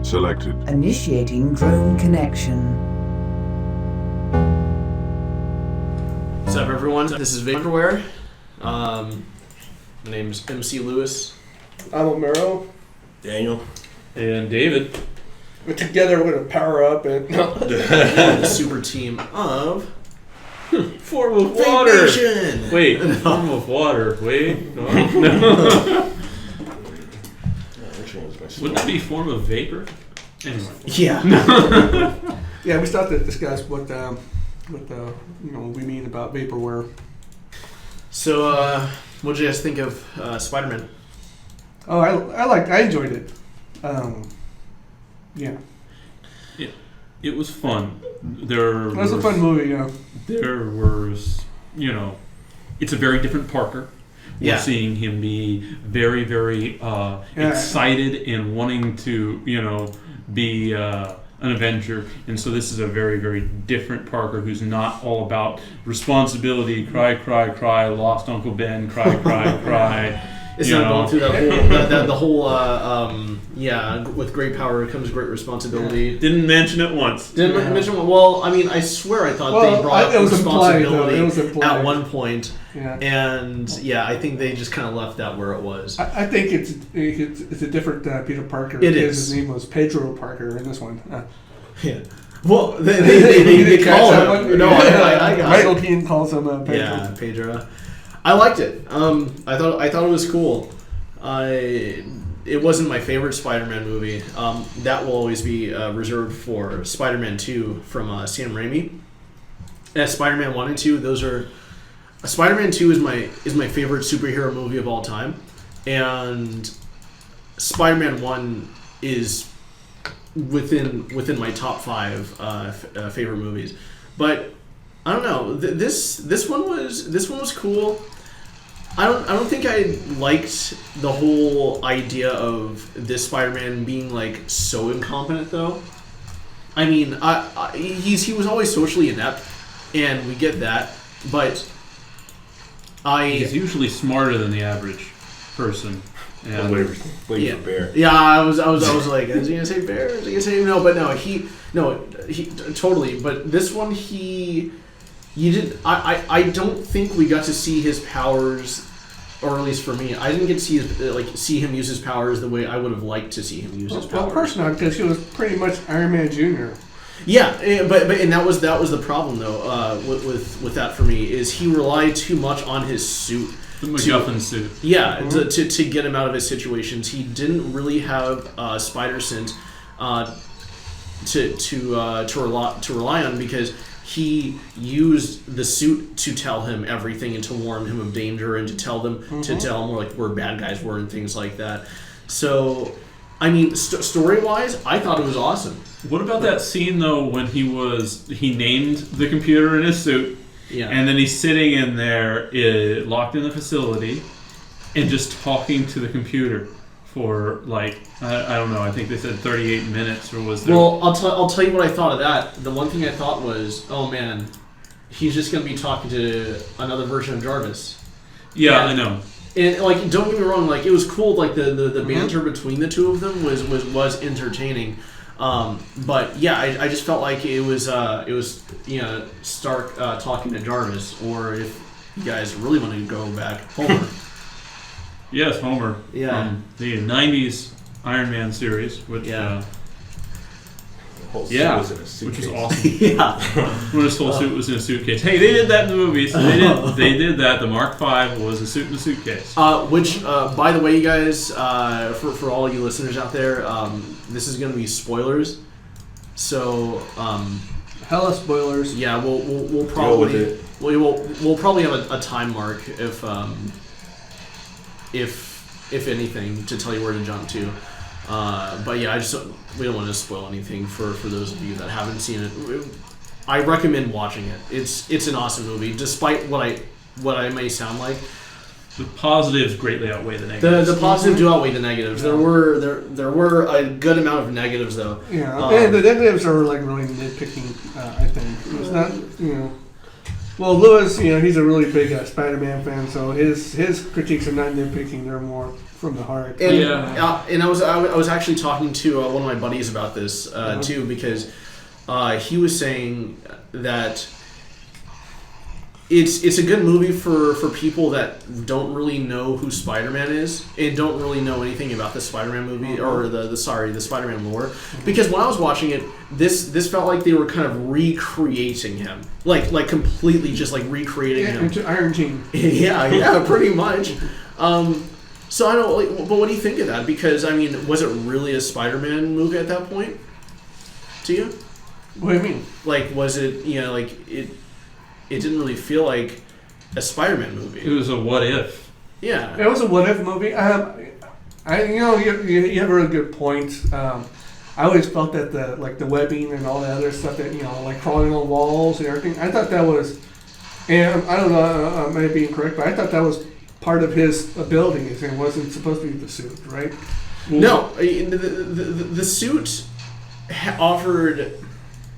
selected. Initiating drone connection. What's up, everyone? This is Vaporware. My name's MC Lewis. I'm Omero. Daniel. And David. But together we're going to power up and... The super team of... Form of water! Nation. Wait, form of water. Wait, no. Wouldn't that be form of vapor? Anyway. Yeah. Yeah, we started to discuss what we mean about vaporware. So, what did you guys think of Spiderman? Oh, I enjoyed it. Yeah. It was fun. It was a fun movie, yeah. There was, it's a very different Parker. We're seeing him be very, very excited and wanting to, be an Avenger. And so this is a very, very different Parker who's not all about responsibility, cry, cry, cry, lost Uncle Ben, cry, cry, cry. It's not going through the whole with great power comes great responsibility. Didn't mention it once. Didn't mention it. Well, I mean, I swear I thought they brought up responsibility at one point. Yeah. And I think they just kind of left that where it was. I think it's a different Peter Parker. It is. His name was Pedro Parker in this one. Yeah. Well, they call him. No, I got Michael Keaton calls him Pedro. Yeah, Pedro. I liked it. I thought it was cool. It wasn't my favorite Spider-Man movie. That will always be reserved for Spider-Man 2 from Sam Raimi. Spider-Man 1 and 2, those are... Spider-Man 2 is my favorite superhero movie of all time. And Spider-Man 1 is within my top 5 favorite movies. But I don't know. This one was cool. I don't think I liked the whole idea of this Spider-Man being like so incompetent though. I mean, he was always socially inept, and we get that, but he's usually smarter than the average person. And Wait for Bear. Yeah, I was like, is he gonna say Bear? Is he gonna say no? But no, he totally. But this one, you didn't. I don't think we got to see his powers, or at least for me, I didn't get to see him use his powers the way I would have liked to see him use his powers. Well, of course not, because he was pretty much Iron Man Jr. Yeah, but that was the problem though. With that for me is he relied too much on his suit. The MacGuffin suit. Yeah, to get him out of his situations. He didn't really have spider sense to rely on, because he used the suit to tell him everything and to warn him of danger and to tell him like where bad guys were and things like that. So, I mean, story-wise, I thought it was awesome. What about that scene though when he named the computer in his suit? Yeah. And then he's sitting in there, locked in the facility, and just talking to the computer for like I don't know. I think they said 38 minutes, or was there? Well, I'll tell you what I thought of that. The one thing I thought was, oh man, he's just gonna be talking to another version of Jarvis. Yeah, I know. And like, don't get me wrong, like it was cool. Like the banter between the two of them was entertaining. But yeah, I just felt like it was Stark talking to Jarvis, or if you guys really want to go back, Homer. Yes, Homer. Yeah. From the 90s Iron Man series, which Was in a suitcase. which was awesome. Yeah. When his whole suit was in a suitcase. Hey, they did that in the movies. They did that. The Mark V was a suit in a suitcase. Which, by the way, you guys, for all you listeners out there, this is going to be spoilers. So, Hella spoilers. yeah, we'll probably we'll probably have a time mark if anything, to tell you where to jump to. But yeah, we don't want to spoil anything for those of you that haven't seen it. I recommend watching it. It's an awesome movie, despite what I may sound like. The positives greatly outweigh the negatives. The positives do outweigh the negatives. There were a good amount of negatives though. Yeah, and the negatives are like really nitpicking. I think it's not Well, Lewis, he's a really big Spider-Man fan, so his critiques are not nitpicking; they're more from the heart. And, Yeah. and I was actually talking to one of my buddies about this too, because he was saying that it's a good movie for people that don't really know who Spider-Man is and don't really know anything about the Spider-Man movie or the Spider-Man lore. Because when I was watching it, this felt like they were kind of recreating him, like completely just like recreating him. Into Iron Gene. yeah, pretty much. So I don't. But what do you think of that? Because I mean, was it really a Spider-Man movie at that point? To you? What do you mean? Like, was it? Like it. It didn't really feel like a Spider-Man movie. It was a what if. Yeah. It was a what if movie. You have a really good point. I always felt that the webbing and all the other stuff that like crawling on walls and everything. I thought that was, and I don't know, I may be incorrect, but I thought that was part of his abilities and wasn't supposed to be the suit, right? No, the suit offered.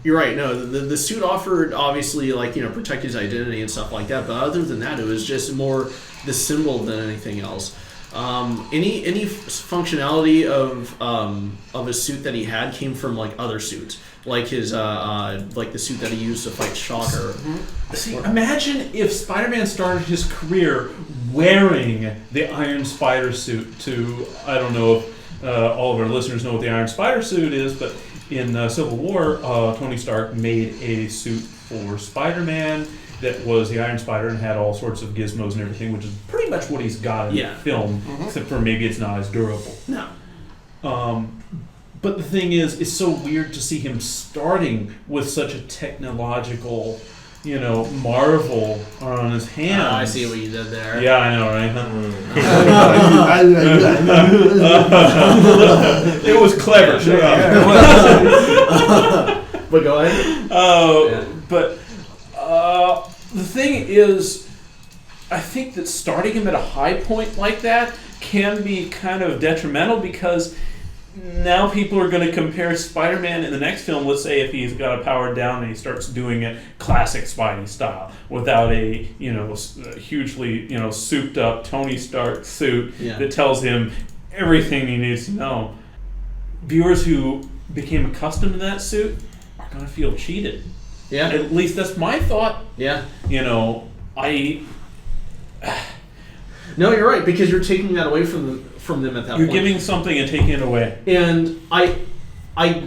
You're right. No, the suit offered obviously protect his identity and stuff like that. But other than that, it was just more the symbol than anything else. Any functionality of a suit that he had came from other suits, like his the suit that he used to fight Shocker. See, imagine if Spider-Man started his career wearing the Iron Spider suit. I don't know if all of our listeners know what the Iron Spider suit is, but in Civil War, Tony Stark made a suit for Spider-Man that was the Iron Spider and had all sorts of gizmos and everything, which is pretty much what he's got in the film, except for maybe it's not as durable. No. But the thing is, it's so weird to see him starting with such a technological, marvel on his hands. I see what you did there. Yeah, I know, right? It was clever. Shut up. But go ahead. But the thing is, I think that starting him at a high point like that can be kind of detrimental, because now people are going to compare Spider-Man in the next film. Let's say if he's got it powered down and he starts doing it classic Spidey style without a hugely souped up Tony Stark suit that tells him everything he needs to know. Viewers who became accustomed to that suit are going to feel cheated. Yeah. At least that's my thought. Yeah. No, you're right, because you're taking that away from them at that point. You're giving something and taking it away. And I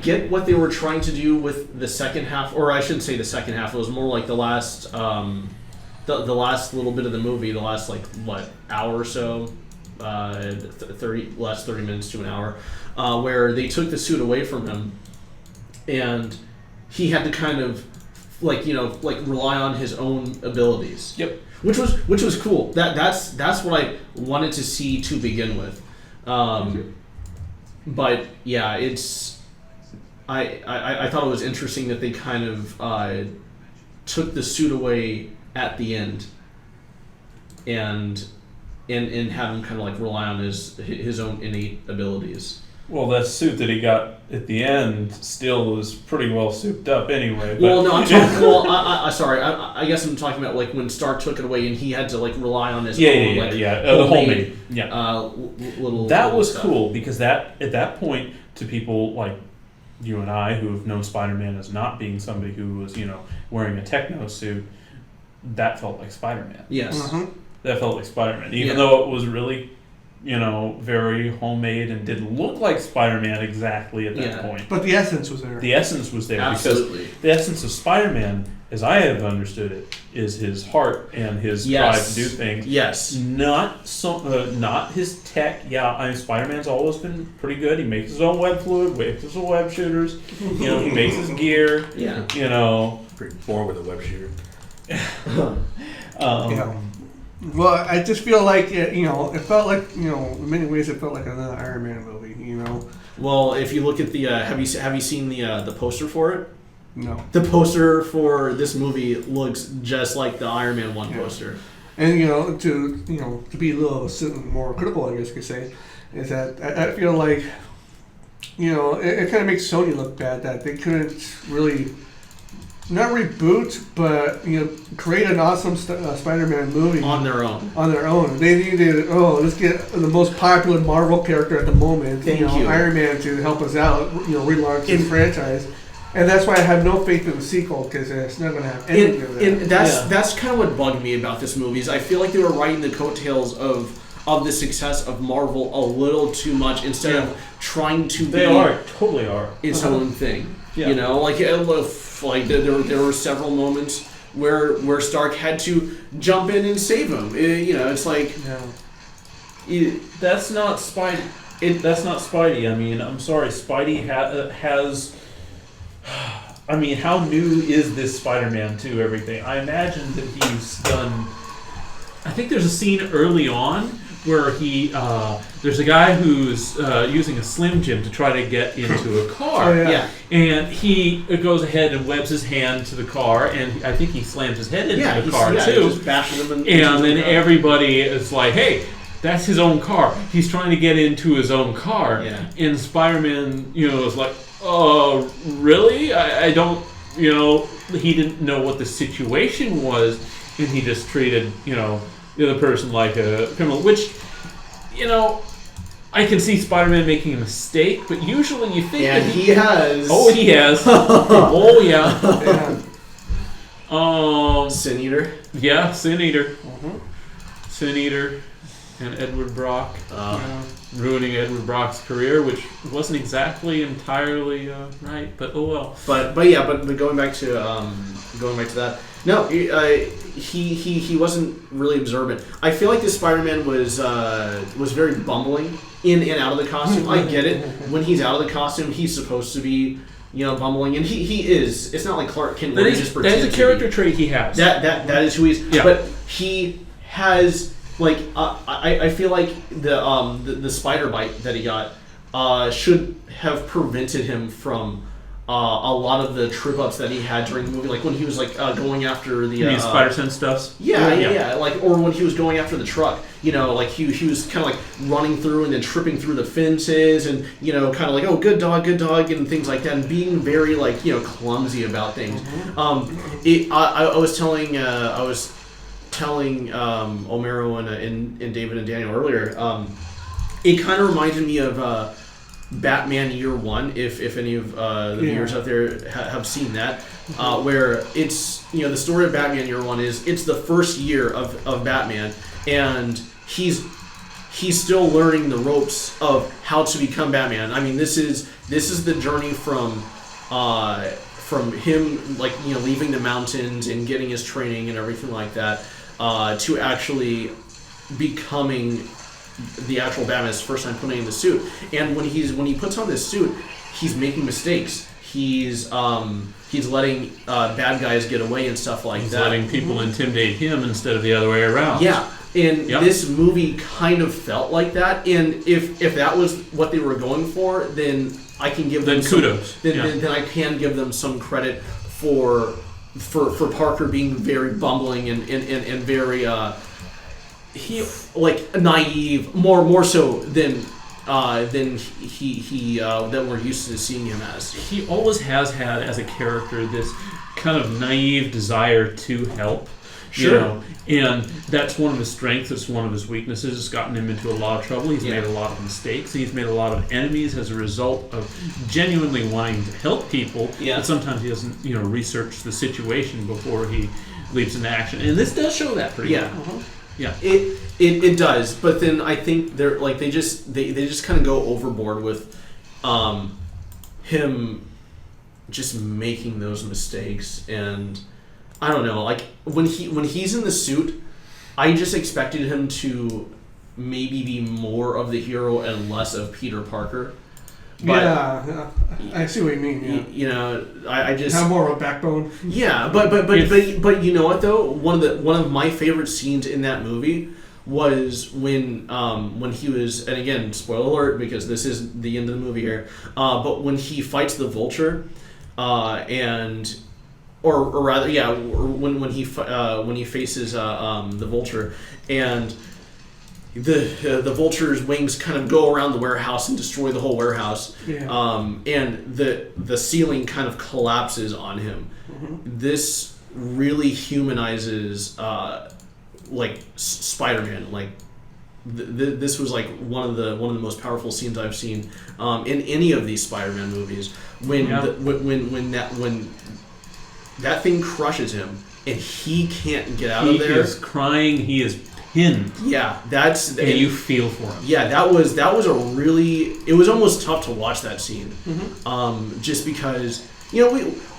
get what they were trying to do with the second half, or I shouldn't say the second half. It was more like the last, the last little bit of the movie, the last hour or so, last 30 minutes to an hour, where they took the suit away from him, and he had to kind of rely on his own abilities. Yep. Which was cool. That's what I wanted to see to begin with. But yeah, it's I thought it was interesting that they kind of took the suit away at the end, and have him kind of rely on his own innate abilities. Well, that suit that he got at the end still was pretty well souped up anyway. But Well, no, I'm talking. Well, I guess I'm talking about when Stark took it away and he had to rely on his own the homemade. Little. That was stuff. cool, because at that point, to people like you and I who have known Spider-Man as not being somebody who was wearing a techno suit, that felt like Spider-Man. Yes. That felt like Spider-Man, even though it was really very homemade and didn't look like Spider-Man exactly at that point. But the essence was there. The essence was there. Absolutely. Because the essence of Spider-Man, as I have understood it, is his heart and his drive to do things. Yes. Not his tech. Yeah, Spider-Man's always been pretty good. He makes his own web fluid, makes his own web shooters. He makes his gear. Yeah. Pretty born with a web shooter. Well, I just feel like it felt like in many ways it felt like another Iron Man movie. Well, if you look at the have you seen the poster for it? No. The poster for this movie looks just like the Iron Man 1 poster. And to be a little more critical, I guess you could say, is that I feel like it kind of makes Sony look bad that they couldn't really not reboot, but create an awesome Spider-Man movie On their own. On their own, they needed let's get the most popular Marvel character at the moment, Thank you. Iron Man, to help us out, relaunch this franchise. And that's why I have no faith in the sequel, because it's not going to have anything of that. And that's kind of what bugged me about this movie. Is I feel like they were riding the coattails of the success of Marvel a little too much instead of trying to be totally are its own thing. Yeah. There were several moments where Stark had to jump in and save him. It's like that's not Spidey. That's not Spidey. I mean, I'm sorry, Spidey has. I mean, how new is this Spider-Man to everything? I imagine that he's done. I think there's a scene early on where there's a guy who's using a Slim Jim to try to get into a car. And he goes ahead and webs his hand to the car, and I think he slams his head into the car too. He just bashes him and then everybody is like, "Hey, that's his own car. He's trying to get into his own car." Yeah. And Spider-Man, is like, "Oh, really? I don't." He didn't know what the situation was, and he just treated the other person like a criminal, which, I can see Spider-Man making a mistake, but usually you think that he has. Oh, he has. Oh, yeah. Sin Eater. Yeah, Sin Eater. Sin Eater and Edward Brock ruining Edward Brock's career, which wasn't exactly entirely right, but oh well. But going back to that. No, he wasn't really observant. I feel like this Spider-Man was very bumbling in and out of the costume. I get it. When he's out of the costume, he's supposed to be bumbling, and he is. It's not like Clark Kent. That is a character trait he has. That is who he is. Yeah. But he has I feel like the spider bite that he got should have prevented him from a lot of the trip ups that he had during the movie, like when he was going after the spider sense stuffs. Yeah. Or when he was going after the truck, he was kind of like running through and then tripping through the fences and kind of like, oh, good dog, and things like that, and being very clumsy about things. I was telling Omero and David and Daniel earlier. It kind of reminded me of Batman Year One, if any of the viewers out there have seen that, where it's the story of Batman Year One is it's the first year of Batman, and he's still learning the ropes of how to become Batman. I mean, this is the journey from him leaving the mountains and getting his training and everything like that to actually becoming the actual Batman. His first time putting in the suit, and when he puts on this suit, he's making mistakes. He's letting bad guys get away and stuff like he's that. Letting people intimidate him instead of the other way around. Yeah, and this movie kind of felt like that. And if that was what they were going for, then I can give them kudos. Then I can give them some credit for Parker being very bumbling and very naive, more so than we're used to seeing him as. He always has had as a character this kind of naive desire to help. Sure. And that's one of his strengths. It's one of his weaknesses. It's gotten him into a lot of trouble. He's made a lot of mistakes. He's made a lot of enemies as a result of genuinely wanting to help people. Yeah. But sometimes he doesn't, research the situation before he leaps into action. And this does show that pretty well. Uh-huh. Yeah. It does, but then I think they're they just kind of go overboard with him just making those mistakes, and I don't know, when he's in the suit, I just expected him to maybe be more of the hero and less of Peter Parker. But, I see what you mean. Yeah. I just have more of a backbone. Yeah, but you know what though? One of my favorite scenes in that movie was when he was, and again, spoiler alert because this is the end of the movie here. But when he fights the Vulture, when he faces the Vulture, and the Vulture's wings kind of go around the warehouse and destroy the whole warehouse, and the ceiling kind of collapses on him. This really humanizes like Spider-Man. Like this was like one of the most powerful scenes I've seen in any of these Spider-Man movies. When that thing crushes him and he can't get out of there. He is crying. He is pinned. Yeah, and you feel for him. Yeah, that was a really. It was almost tough to watch that scene, just because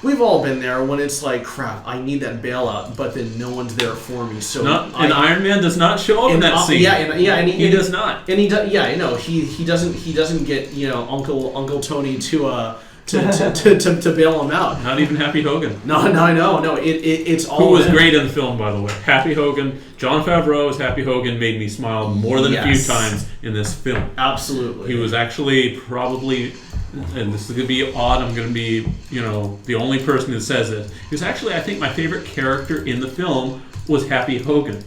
we've all been there when it's like, crap, I need that bailout, but then no one's there for me. So Iron Man does not show up in that scene. And he does not. And he does. Yeah, I know he doesn't get Uncle Tony to bail him out. Not even Happy Hogan. No, I know. No, it's all. Who was great in the film, by the way. Happy Hogan. Jon Favreau as Happy Hogan made me smile more than a few times in this film. Absolutely. He was actually probably, and this is going to be odd, I'm going to be, the only person who says it. He was actually, I think, my favorite character in the film was Happy Hogan.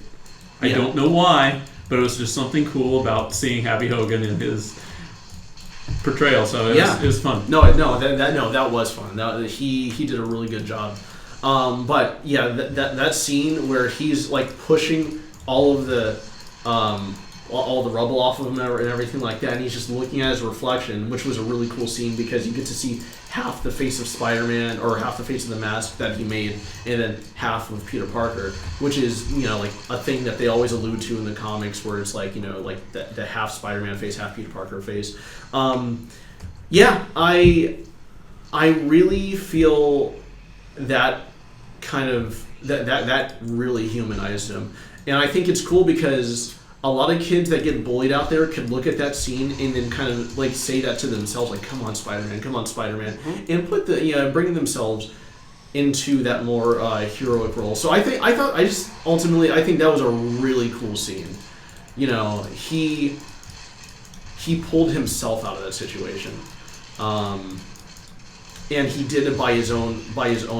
I don't know why, but it was just something cool about seeing Happy Hogan in his portrayal, so it was fun. That was fun. He did a really good job. But yeah, that scene where he's like pushing all the rubble off of him and everything like that, and he's just looking at his reflection, which was a really cool scene because you get to see half the face of Spider-Man or half the face of the mask that he made, and then half of Peter Parker, which is like a thing that they always allude to in the comics, where it's like like the half Spider-Man face, half Peter Parker face. I really feel that kind of that really humanized him, and I think it's cool because a lot of kids that get bullied out there could look at that scene and then kind of like say that to themselves, like, come on Spider-Man, and put bringing themselves into that more heroic role. So I think that was a really cool scene. He pulled himself out of that situation, and he did it by his own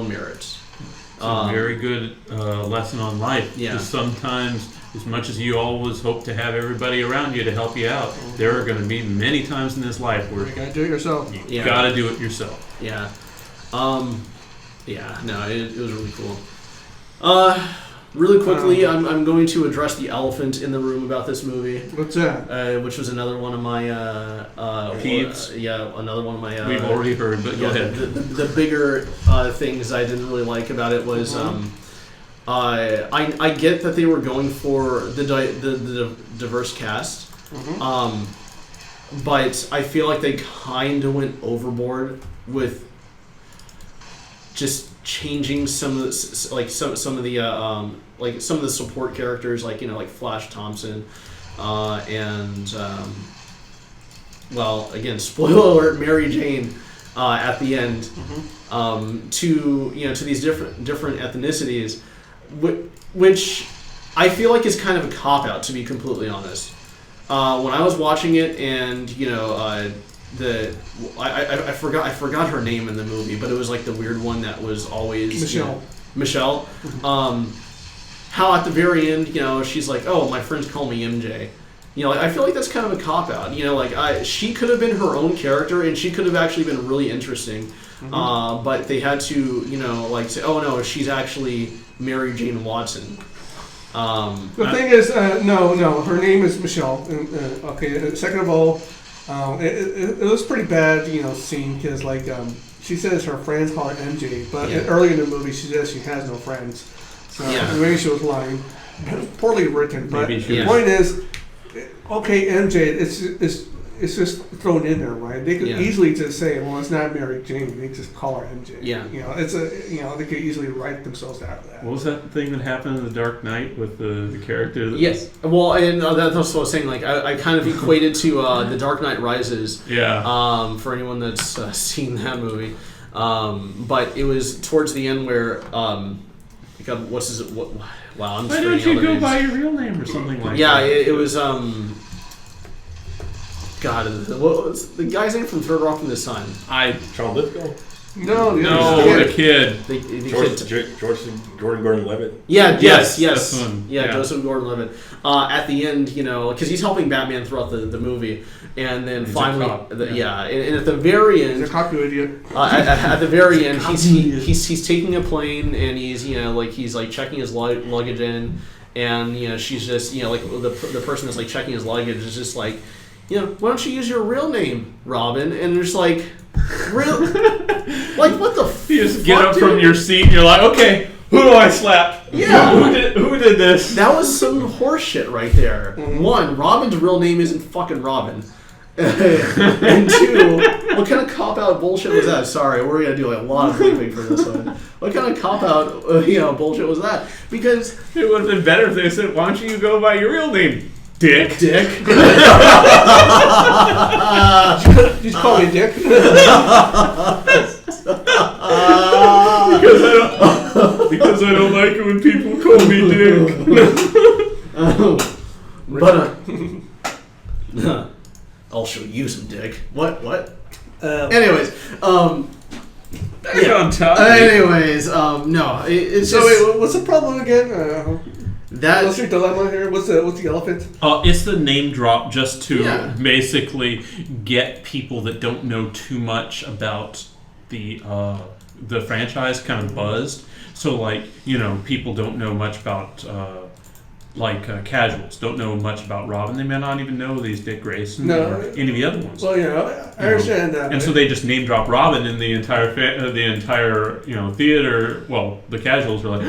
merits. It's a very good lesson on life. Yeah. Because sometimes, as much as you always hope to have everybody around you to help you out, there are going to be many times in this life where you gotta do it yourself. You gotta do it yourself. Yeah. It was really cool. Really quickly, I'm going to address the elephant in the room about this movie. What's that? Which was another one of my peeves. Another one of my. We've already heard, but go ahead. The bigger things I didn't really like about it was I get that they were going for the diverse cast, but I feel like they kind of went overboard with just changing some of the support characters, like Flash Thompson, and again, spoiler alert, Mary Jane at the end, to these different ethnicities, which I feel like is kind of a cop out, to be completely honest. When I was watching it, and I forgot her name in the movie, but it was like the weird one that was always Michelle. How at the very end, she's like, "Oh, my friends call me MJ." I feel like that's kind of a cop out. She could have been her own character, and she could have actually been really interesting. But they had to, say, "Oh no, she's actually Mary Jane Watson." The thing is, no, her name is Michelle. Okay, second of all, it was pretty bad, scene, because she says her friends call her MJ, but early in the movie she says she has no friends. So maybe she was lying. Poorly written, but the point is, okay, MJ, it's just thrown in there, right? They could easily just say, well, it's not Mary Jane. They just call her MJ. Yeah. They could easily write themselves out of that. What was that thing that happened in The Dark Knight with the character? Yes. Well, and that's what I was saying. I kind of equated to The Dark Knight Rises. Yeah. For anyone that's seen that movie. But it was towards the end where, wow, I'm Why just don't reading you other go names. by your real name or something like that? Yeah, it was, God, what was the guy's name from Third Rock from the Sun? Charles Lithgow. No, the kid. The kid. Jordan Gordon-Levitt. Yeah, yes. That's one. Yeah, Joseph Gordon-Levitt. At the end, because he's helping Batman throughout the movie, and then He's finally, a cop. and at the very He's end, a cocky idiot. at the very end, he's taking a plane, and he's checking his luggage in, and she's just like the person that's like checking his luggage is just like, why don't you use your real name, Robin? And there's like, real, like what the? You just get up from your seat and you're like, okay, who do I slap? Yeah. Who did this? That was some horse shit right there. Mm-hmm. One, Robin's real name isn't fucking Robin. And two, what kind of cop-out bullshit was that? Sorry, we're going to do a lot of bleeping for this one. What kind of cop-out bullshit was that? Because It would have been better if they said, why don't you go by your real name, Dick? Dick. Just call me Dick. Because I don't like it when people call me Dick. But I'll show you some dick. What? Anyways, Back on topic. No. It's so just wait, what's the problem again? that. What's your dilemma here? What's the elephant? It's the name drop just to Yeah. basically get people that don't know too much about the franchise kind of buzzed. So people don't know much about casuals don't know much about Robin. They may not even know these Dick Grayson or any of the other ones. Well, I understand that. And so they just name drop Robin in the entire theater. Well, the casuals are like,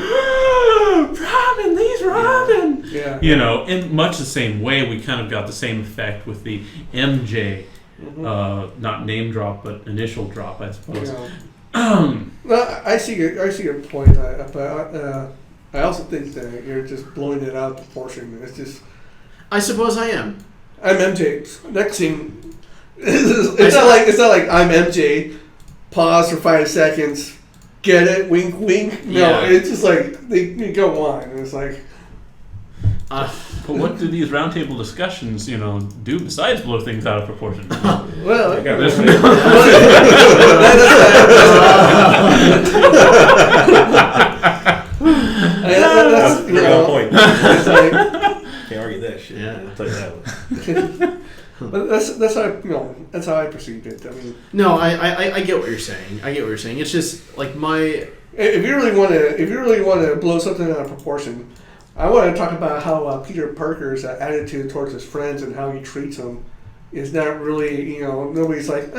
Robin, he's Robin. Yeah. In much the same way, we kind of got the same effect with the MJ, not name drop but initial drop, I suppose. Well, I see your point, but I also think that you're just blowing it out of proportion. It's just. I suppose I am. I'm MJ. Next scene. It's not like I'm MJ. Pause for 5 seconds. Get it? Wink, wink. No, Yeah. it's just like they go on. And it's like. But what do these roundtable discussions, do besides blow things out of proportion? Well, I got This- that's a pretty good point. It's like, Can't argue that shit. Yeah. I'll tell you that. but that's how I perceived it. I mean, No, I get what you're saying. It's just like if you really want to blow something out of proportion, I want to talk about how Peter Parker's attitude towards his friends and how he treats them is not really, nobody's like,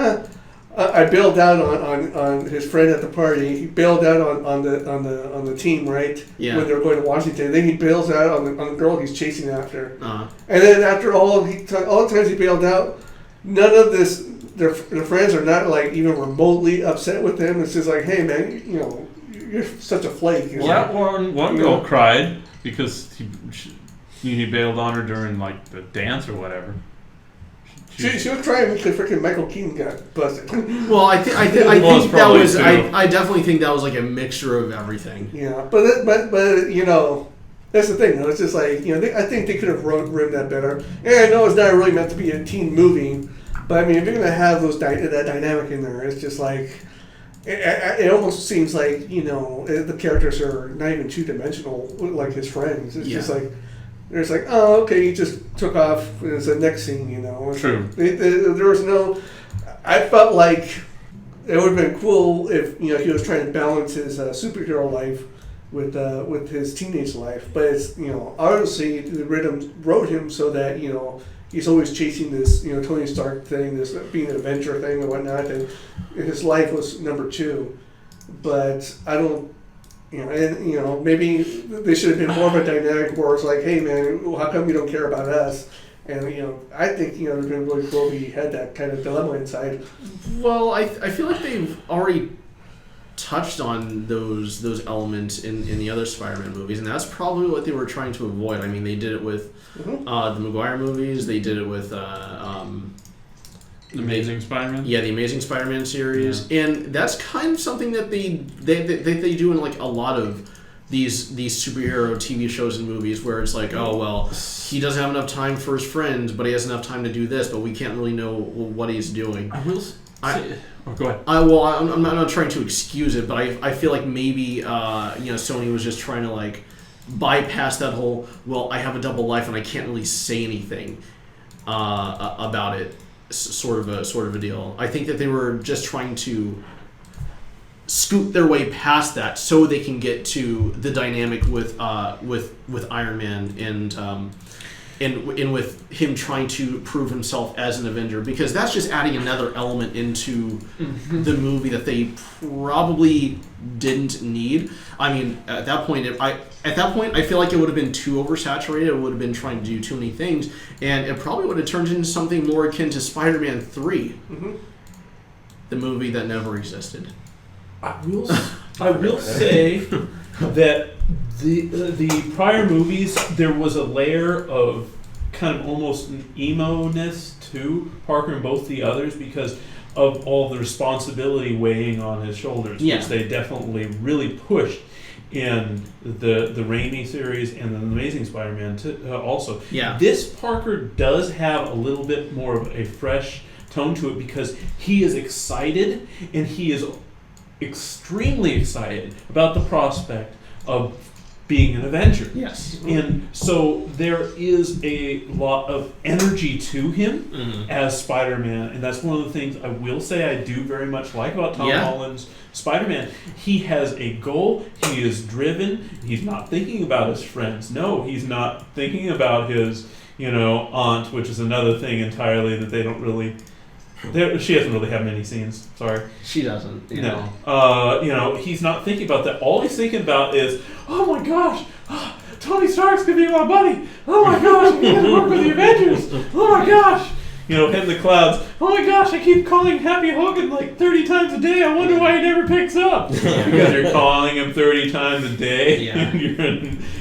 I bailed out on his friend at the party. He bailed out on the team, right? Yeah. When they were going to Washington, then he bails out on the girl he's chasing after. Uh-huh. And then after all the times he bailed out, none of this, their friends are not like even remotely upset with him. It's just like, hey man, you're such a flake. Well, that one girl cried because he bailed on her during the dance or whatever. She was crying because freaking Michael Keaton got busted. Well, I think that was. I definitely think that was like a mixture of everything. Yeah, but that's the thing though. It's just like I think they could have rimmed that better. And I know it's not really meant to be a teen movie, but I mean if you're gonna have that dynamic in there, it's just like it almost seems like the characters are not even 2-dimensional like his friends. It's just like. It's like, oh, okay, he just took off. It's the next scene, True. There was no. I felt like it would have been cool if he was trying to balance his superhero life with his teenage life. But it's obviously the rhythm wrote him so that he's always chasing this Tony Stark thing, this being an Avenger thing and whatnot, and his life was number 2. But I don't. Maybe they should have been more of a dynamic where it's like, hey man, how come you don't care about us? And I think it would have been really cool if he had that kind of dilemma inside. Well, I feel like they've already touched on those elements in the other Spider-Man movies, and that's probably what they were trying to avoid. I mean, they did it with the Maguire movies. They did it with Amazing Spider-Man? Yeah, the Amazing Spider-Man series, and that's kind of something that they do in like a lot of these superhero TV shows and movies, where it's like, oh well, he doesn't have enough time for his friends, but he has enough time to do this, but we can't really know what he's doing. I will say, Oh, go ahead. I'm not trying to excuse it, but I feel like maybe Sony was just trying to like bypass that whole, well, I have a double life and I can't really say anything about it sort of a deal. I think that they were just trying to scoot their way past that so they can get to the dynamic with Iron Man and with him trying to prove himself as an Avenger, because that's just adding another element into the movie that they probably didn't need. I mean, at that point, I feel like it would have been too oversaturated. It would have been trying to do too many things, and it probably would have turned into something more akin to Spider-Man 3, the movie that never existed. I will say that the prior movies, there was a layer of kind of almost an emo-ness to Parker and both the others because of all the responsibility weighing on his shoulders, which they definitely really pushed in the Raimi series and the Amazing Spider-Man also. Yeah. This Parker does have a little bit more of a fresh tone to it because he is excited, and he is extremely excited about the prospect of being an Avenger. Yes. And so there is a lot of energy to him as Spider-Man, and that's one of the things I will say I do very much like about Tom Holland's Spider-Man. He has a goal, he is driven, he's not thinking about his friends. No, he's not thinking about his, aunt, which is another thing entirely that they don't really... She doesn't really have many scenes. Sorry, she doesn't. No, he's not thinking about that. All he's thinking about is, oh my gosh, Tony Stark's gonna be my buddy. Oh my gosh, I'm gonna work with the Avengers. Oh my gosh, hitting the clouds. Oh my gosh, I keep calling Happy Hogan like 30 times a day. I wonder why he never picks up. Because you're calling him 30 times a day, and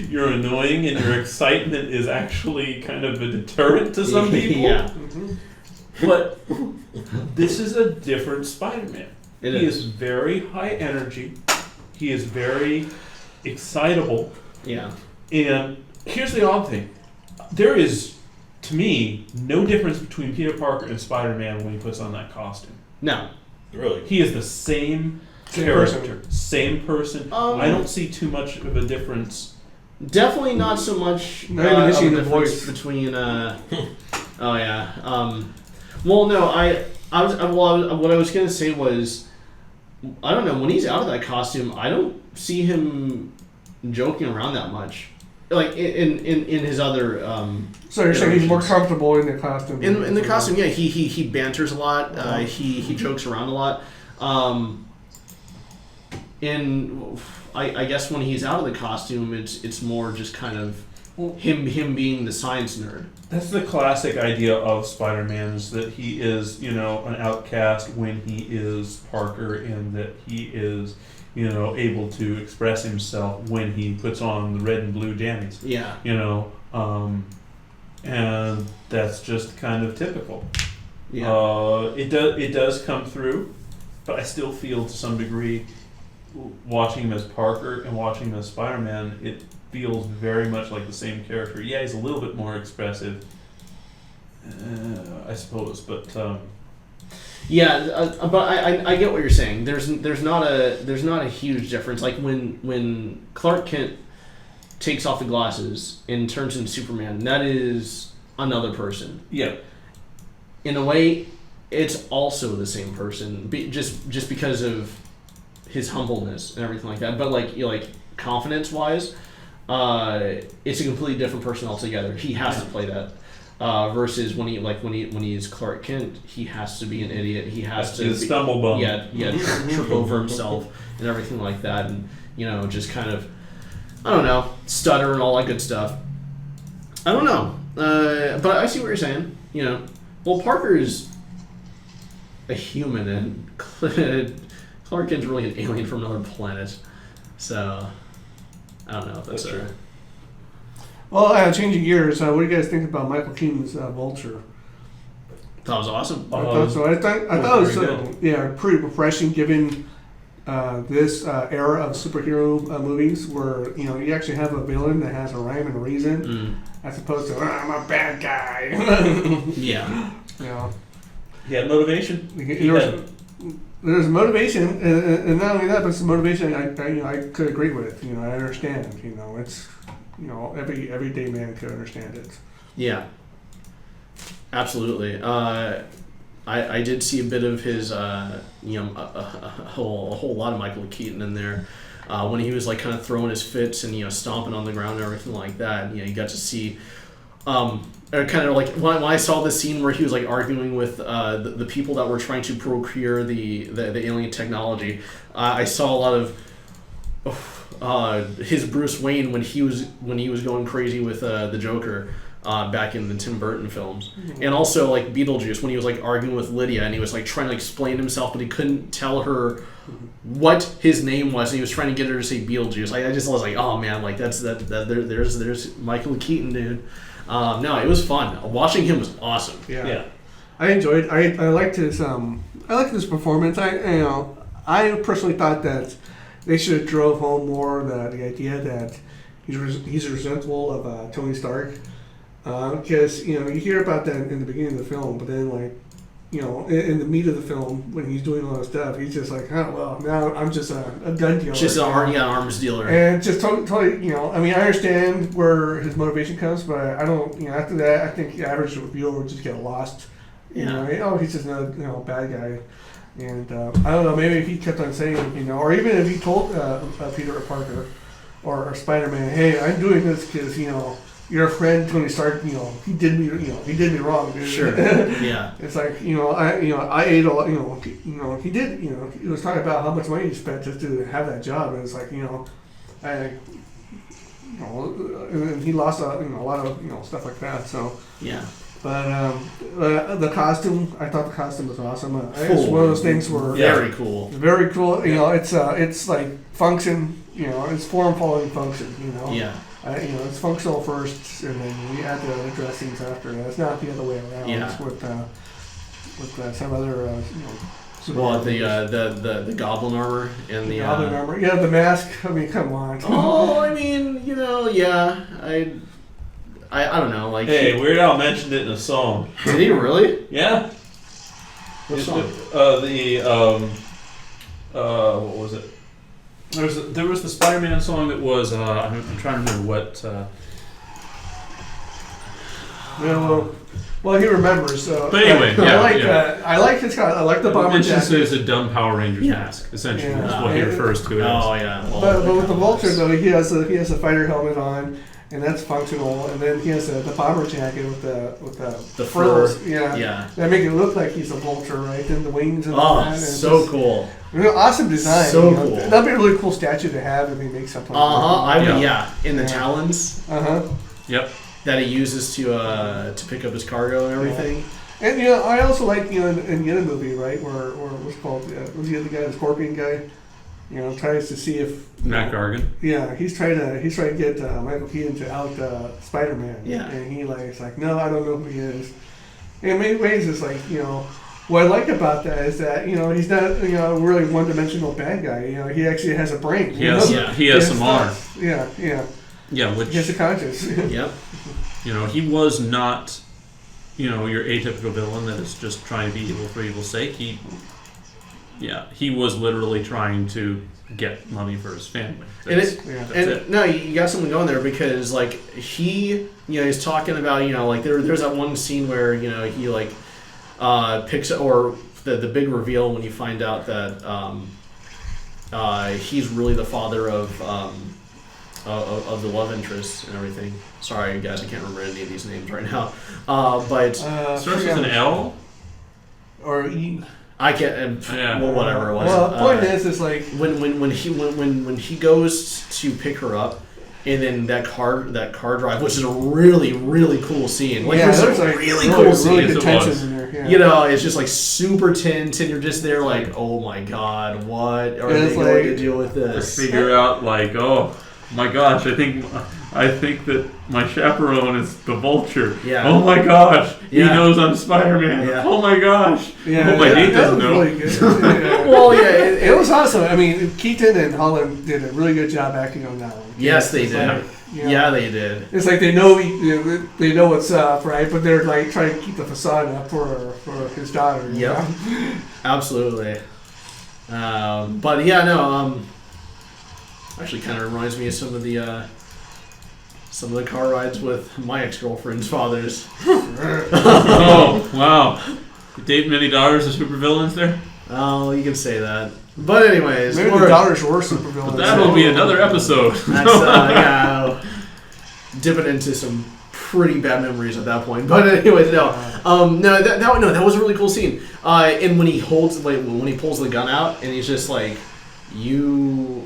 you're annoying, and your excitement is actually kind of a deterrent to some people. Yeah. But this is a different Spider-Man. He is very high energy. He is very excitable. Yeah. And here's the odd thing. There is, to me, no difference between Peter Parker and Spider-Man when he puts on that costume. No. Really? He is the same character. Same person. I don't see too much of a difference. Definitely not so much Not even of a the difference voice between... oh, yeah. Well, no, what I was gonna say was, I don't know, when he's out of that costume, I don't see him joking around that much, like in his other. So you're saying he's more comfortable in the costume? In the costume, yeah, he banters a lot. He jokes around a lot. I guess when he's out of the costume, it's more just kind of him being the science nerd. That's the classic idea of Spider-Man, is that he is, an outcast when he is Parker, and that he is, able to express himself when he puts on the red and blue jammies. Yeah. And that's just kind of typical. Yeah. It does come through, but I still feel to some degree, watching him as Parker and watching him as Spider-Man, it feels very much like the same character. Yeah, he's a little bit more expressive, I suppose, but but I get what you're saying. There's not a huge difference. Like when Clark Kent takes off the glasses and turns into Superman, that is another person. Yeah. In a way, it's also the same person, just because of his humbleness and everything like that. But like confidence-wise, it's a completely different person altogether. He has to play that. Versus when he's Clark Kent, he has to be an idiot. He has to stumble bum. Trip over himself and everything like that, and just kind of, I don't know, stutter and all that good stuff. I don't know, but I see what you're saying. Well, Parker is a human, and Clark Kent's really an alien from another planet, so I don't know if that's true. Well, changing gears, what do you guys think about Michael Keaton's Vulture? That was awesome. I thought so. I thought it was pretty refreshing, given this era of superhero movies, where you actually have a villain that has a rhyme and a reason, as opposed to I'm a bad guy. Yeah. He had motivation. There there's motivation, and not only that, but it's motivation I could agree with. I understand. It's everyday man could understand it. Yeah, absolutely. I did see a bit of his, a whole lot of Michael Keaton in there. When he was like kind of throwing his fits and stomping on the ground and everything like that, you got to see, kind of like when I saw the scene where he was like arguing with the people that were trying to procure the alien technology. I saw a lot of his Bruce Wayne when he was going crazy with the Joker. Back in the Tim Burton films, and also like Beetlejuice when he was like arguing with Lydia and he was like trying to explain himself, but he couldn't tell her what his name was, and he was trying to get her to say Beetlejuice. I was like, oh man, like there's Michael Keaton, dude. No, it was fun. Watching him was awesome. Yeah. I enjoyed. I liked his. I liked his performance. I personally thought that they should have drove home more the idea that he's resentful of Tony Stark. Because you hear about that in the beginning of the film, but then in the meat of the film when he's doing all this stuff, he's just like, oh well, now I'm just a gun dealer, just an arms dealer, and just totally. I mean, I understand where his motivation comes, but I don't. After that, I think the average viewer would just get lost. He's just another bad guy, and I don't know. Maybe if he kept on saying, or even if he told Peter Parker or Spider-Man, hey, I'm doing this because your friend Tony Stark, he did me wrong, dude. Sure. Yeah. It's like, I ate a lot, he did, he was talking about how much money he spent just to have that job, and it's like, and he lost a lot of stuff like that. So yeah. But the costume, I thought the costume was awesome. It's one of those things where very cool. Very cool. It's like function. It's form following function. Yeah. It's functional first, and then we add the other dressings after. It's not the other way around. Yeah. It's with some other, Well, the goblin armor and the goblin armor. Yeah, the mask. I mean, come on. Oh, I mean, yeah. I don't know. Like, hey, Weird Al mentioned it in a song. Did he really? Yeah. What song? What was it? There was the Spider-Man song that was I'm trying to remember what. Well, he remembers. So, but anyway, I like his. I like the bomber jacket. It's a dumb Power Rangers mask. Essentially, is what he refers to it as. Oh yeah. But with the Vulture though, he has a fighter helmet on. And that's functional, and then he has the bomber jacket with the frills. Fur. Yeah. That make it look like he's a vulture, right? And the wings and all that. And so cool. Awesome design. So cool. That'd be a really cool statue to have if he makes something. In the talons. Yep. That he uses to pick up his cargo and everything. Yeah. And I also like in the other movie, right, where what's called was the other guy, the Scorpion guy. Tries to see if Matt Gargan. Yeah, he's trying to get Michael Keaton to out Spider-Man. Yeah, and he's like, no, I don't know who he is. And in many ways, it's like what I like about that is that he's not a really one-dimensional bad guy. He actually has a brain. He has some honor. Yeah, which he has a conscience. Yep. He was not your atypical villain that is just trying to be evil for evil's sake. He was literally trying to get money for his family. No, you got something going there because like he, he's talking about like there's that one scene where he like picks or the big reveal when you find out that he's really the father of the love interest and everything. Sorry guys, I can't remember any of these names right now. But starts with an L or E. I can't. Well, whatever it was. Well, the point is like when he goes to pick her up, and then that car drive, which is a really really cool scene. Like, there's a really cool scene. Really good tension in there. It's just like super tense, and you're just there like, oh my god, what are they going to deal with this? Figure out like, oh my gosh, I think that my chaperone is the Vulture. Yeah. Oh my gosh, he knows I'm Spider-Man. Yeah. Oh my gosh. Yeah. Oh my date doesn't know. Really good. Well, it was awesome. I mean, Keaton and Holland did a really good job acting on that one. Yes, they did. Yeah, they did. It's like they know they know what's up, right? But they're like trying to keep the facade up for his daughter. Yeah, absolutely. But yeah, no. Actually, kind of reminds me of some of the car rides with my ex-girlfriend's fathers. Oh, wow. Date many daughters of supervillains there? Oh, you can say that. But anyways, Maybe the daughters were supervillains. But that'll be another episode. That's, yeah, dipping into some pretty bad memories at that point. But anyways, no, that was a really cool scene. And when he pulls the gun out, and he's just like, you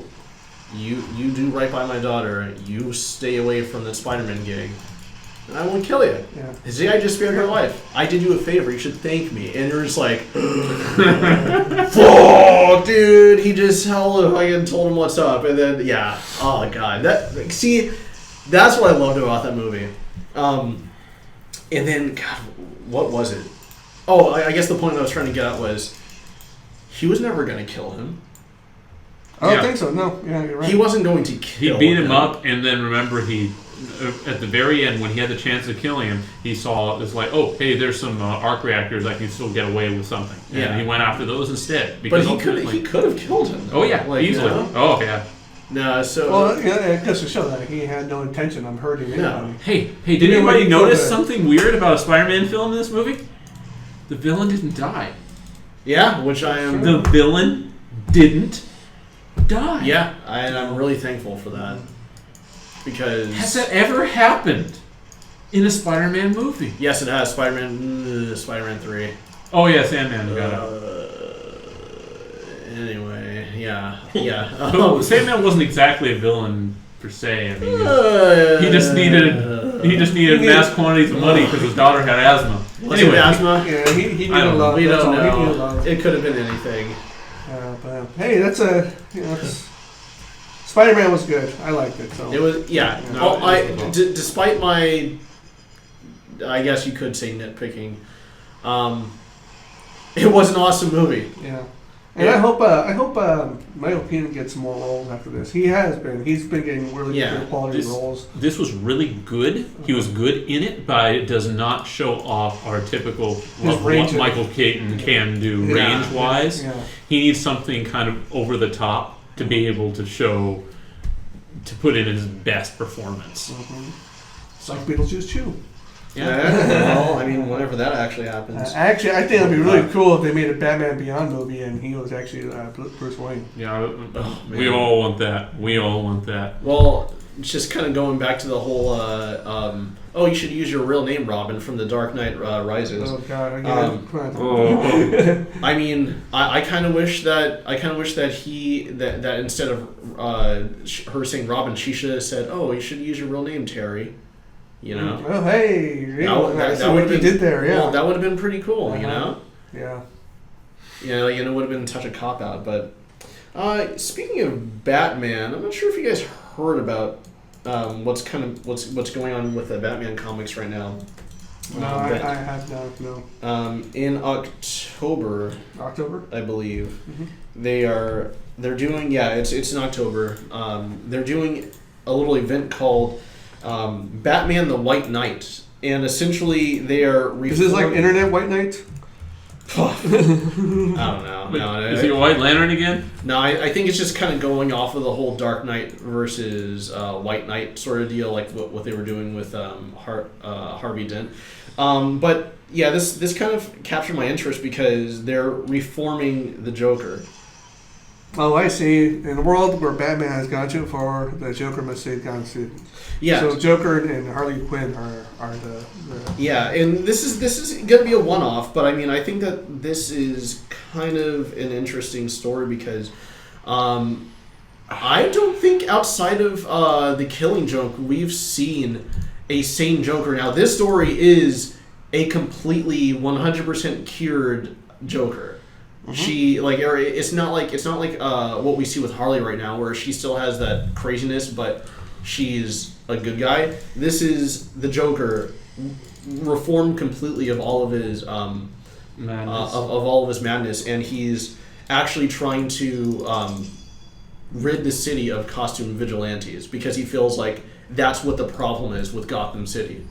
do right by my daughter. You stay away from the Spiderman gig, and I won't kill you. Yeah. See, I just spared your life. I did you a favor. You should thank me. And you're just like, fuck, dude. He just fucking told him what's up, and then yeah. Oh god, that's what I loved about that movie. And then, God, what was it? Oh, I guess the point I was trying to get at was he was never going to kill him. I don't think so. No, yeah, you're right. He wasn't going to kill him. He beat him up, and then remember he, at the very end, when he had the chance of killing him, he saw it was like, oh, hey, there's some arc reactors. I can still get away with something. Yeah. And he went after those instead. But Because he could have killed him. Oh yeah, easily. You know? Oh yeah. No, so Well, yeah, it goes to show that he had no intention of hurting anybody. Hey, did anybody notice something weird about a Spider-Man film in this movie? The villain didn't die. yeah, which I am. The villain didn't die. Yeah, and I'm really thankful for that because Has that ever happened in a Spider-Man movie? yes, it has. Spider-Man 3. Oh yeah, Sandman got out. Anyway, yeah. But Sandman wasn't exactly a villain per se. I mean, he just needed mass quantities of money because his daughter had asthma. Was it asthma? Yeah, he needed I a don't lot. We That's don't all. He needed a know. lot. It could have been anything. But hey, that's Spider-Man was good. I liked it. So It was, yeah. No, Oh, it was well. Despite my, I guess you could say nitpicking, it was an awesome movie. yeah. And Yeah. I hope Michael Keaton gets more roles after this. He has been. He's been getting really good quality roles. This was really good. He was good in it, but it does not show off our typical what range. Michael Keaton can do Yeah. range-wise. Yeah. He needs something kind of over the top to be able to put in his best performance. It's like Beetlejuice 2. Well, I mean, whenever that actually happens. Actually, I think it'd be really cool if they made a Batman Beyond movie and he was actually Bruce Wayne. Yeah, we man. all want that. We all want that. Well, it's just kind of going back to the whole, you should use your real name, Robin, from The Dark Knight Rises. Oh God! Again. Oh. I mean, I kind of wish that that instead of her saying Robin, she should have said, "Oh, you should use your real name, Terry." You know. Well, hey, That what would've you been- did there, yeah. Well, that would have been pretty cool. You know. Yeah. It would have been such a cop out. But speaking of Batman, I'm not sure if you guys heard about what's going on with the Batman comics right now. No, I have not. No. In October, I believe, they're doing it's in October. They're doing a little event called Batman the White Knight, and essentially they are. Is this like Internet White Knight? I don't know. No, Is he a White Lantern again? No, I think it's just kind of going off of the whole Dark Knight versus White Knight sort of deal, like what they were doing with Harvey Dent. But yeah, this kind of captured my interest because they're reforming the Joker. Oh, I see. In a world where Batman has gone too far, the Joker must have gone too. Yeah. So Joker and Harley Quinn are the Yeah, and this is gonna be a one-off, but I mean, I think that this is kind of an interesting story because I don't think outside of the Killing Joke we've seen a sane Joker. Now, this story is a completely 100% cured Joker. She it's not like what we see with Harley right now, where she still has that craziness, but she's a good guy. This is the Joker reformed completely of all of his Madness. of all of his madness, and he's actually trying to rid the city of costume vigilantes because he feels like that's what the problem is with Gotham City,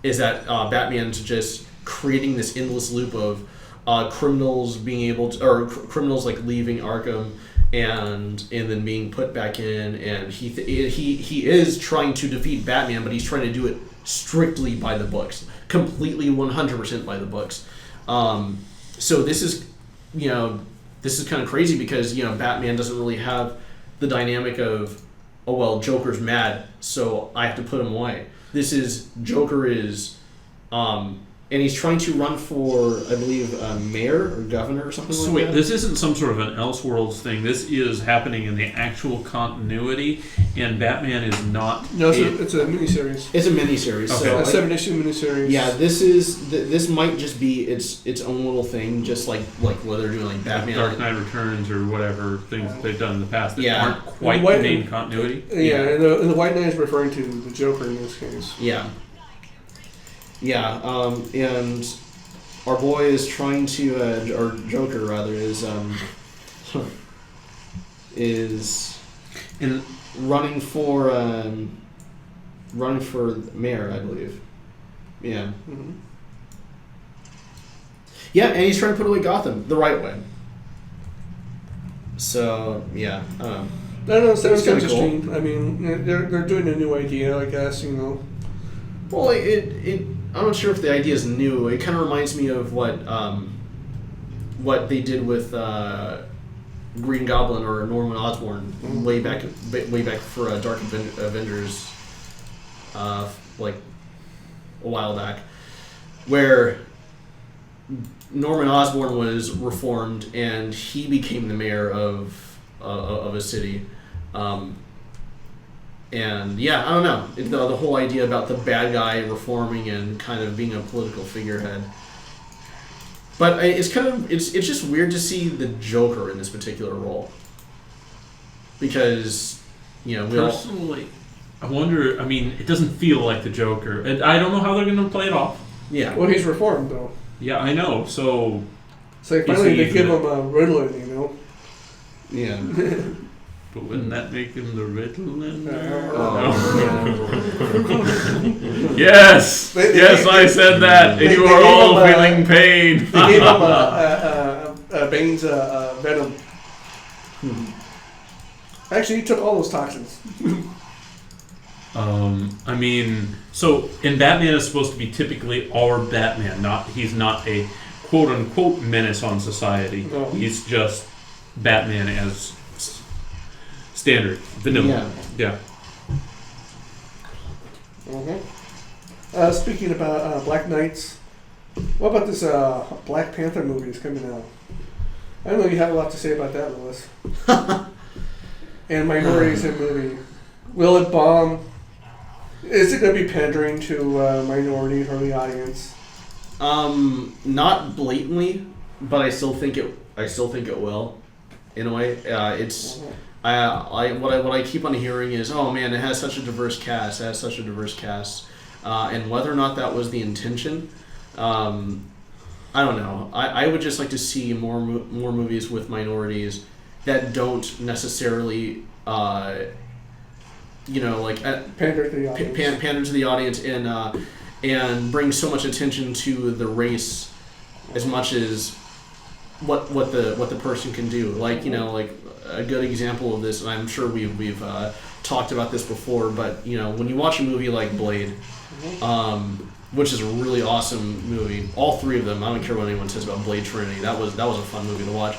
is that Batman's just creating this endless loop of criminals being able to, or criminals like leaving Arkham and then being put back in, and he is trying to defeat Batman, but he's trying to do it strictly by the books, completely 100% by the books. So this is kind of crazy because Batman doesn't really have the dynamic of, oh well, Joker's mad, so I have to put him away. This is Joker is, and he's trying to run for, I believe, mayor or governor or something So like wait, that. this isn't some sort of an Elseworlds thing. This is happening in the actual continuity, and Batman is not. No, it's a miniseries. It's a miniseries. Okay. So A 7-issue miniseries. yeah, this might just be its own little thing, just like what they're doing, like Batman. Dark Knight Returns or whatever things that they've done in the past that Yeah. aren't quite What- the main continuity. Yeah, and the White Knight is referring to the Joker in this case. Yeah. Yeah, and our boy is trying to, or Joker rather, is And running for mayor, I believe. Yeah. Mm-hmm. Yeah, and he's trying to put away Gotham the right way. So yeah, I don't know, sounds kinda interesting. I mean, they're doing a new idea, I guess, well, I'm not sure if the idea is new. It kind of reminds me of what they did with Green Goblin or Norman Osborn way back for Dark Avengers, like a while back, where Norman Osborn was reformed and he became the mayor of a city. And yeah, I don't know. The whole idea about the bad guy reforming and kind of being a political figurehead. But it's just weird to see the Joker in this particular role. Because, personally, I wonder. I mean, it doesn't feel like the Joker. And I don't know how they're going to play it off. yeah. Well, he's reformed, though. Yeah, I know. So So finally they he give the- him a Riddler, Yeah. but wouldn't that make him the Riddler? Yes, yes, I said that, and you are all feeling pain. They gave him Bane's venom. Actually, he took all those toxins. I mean, so, and Batman is supposed to be typically our Batman. He's not a quote unquote menace on society. No. He's just Batman as standard, vanilla. Yeah. Mm-hmm. Speaking about Black Knights, what about this Black Panther movie that's coming out? I don't know you have a lot to say about that, Lewis. And Minorities in movie. Will it bomb? Is it going to be pandering to minorities or the audience? Not blatantly, but I still think it will. In a way, it's. What I keep on hearing is, oh man, it has such a diverse cast. And whether or not that was the intention, I don't know. I would just like to see more movies with minorities that don't necessarily, pander to the audience. Pander to the audience and bring so much attention to the race as much as what the person can do. Like a good example of this, and I'm sure we've talked about this before, but when you watch a movie like Blade, which is a really awesome movie, all three of them, I don't care what anyone says about Blade Trinity, that was a fun movie to watch.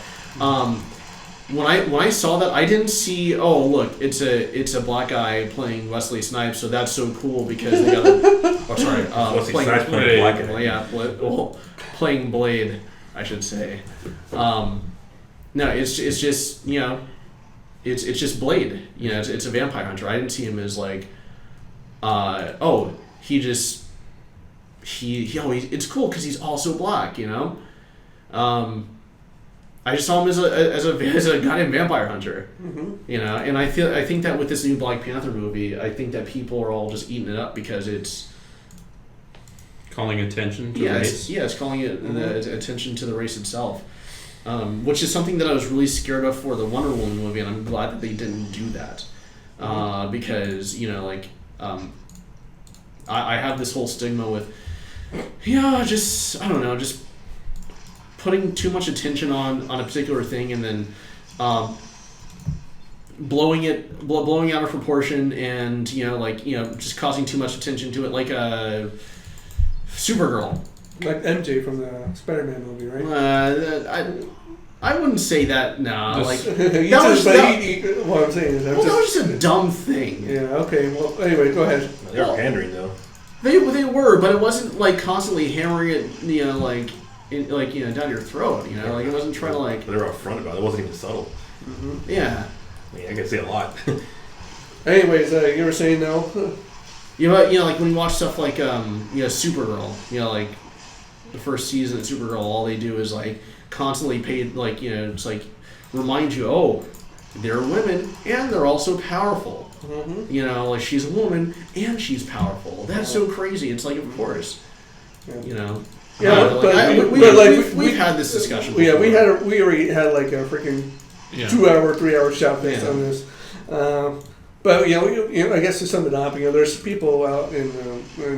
When I saw that, I didn't see, oh look, it's a black guy playing Wesley Snipes, so that's so cool because they got Wesley Snipes playing black guy. playing Blade, I should say. No, it's just it's just Blade. It's a vampire hunter. I didn't see him as like, it's cool because he's also black. I just saw him as a goddamn vampire hunter. Mm-hmm. And I think that with this new Black Panther movie, I think that people are all just eating it up because it's Calling attention to it's race. calling it attention to the race itself. Which is something that I was really scared of for the Wonder Woman movie, and I'm glad that they didn't do that. Because, I have this whole stigma with, just putting too much attention on a particular thing and then blowing out of proportion and just causing too much attention to it, like Supergirl. Like MJ from the Spider-Man movie, right? I wouldn't say that. No, like what I'm saying is, that was just a dumb thing. Yeah. Okay. Well, anyway, go ahead. They were pandering though. They were, but it wasn't like constantly hammering it, down your throat. Like it wasn't trying to like. But they were upfront about it. It wasn't even subtle. Mm-hmm. Yeah. I mean, I can say a lot. Anyways, you were saying no. Like when you watch stuff like Supergirl, like the first season of Supergirl, all they do is like constantly just like remind you, oh, they're women and they're also powerful. Mm-hmm. Like she's a woman and she's powerful. That's so crazy. It's like, of course, Yeah. We've had this discussion before. Yeah, we already had like a freaking 3 hour shot based on this. But I guess to sum it up, there's people out in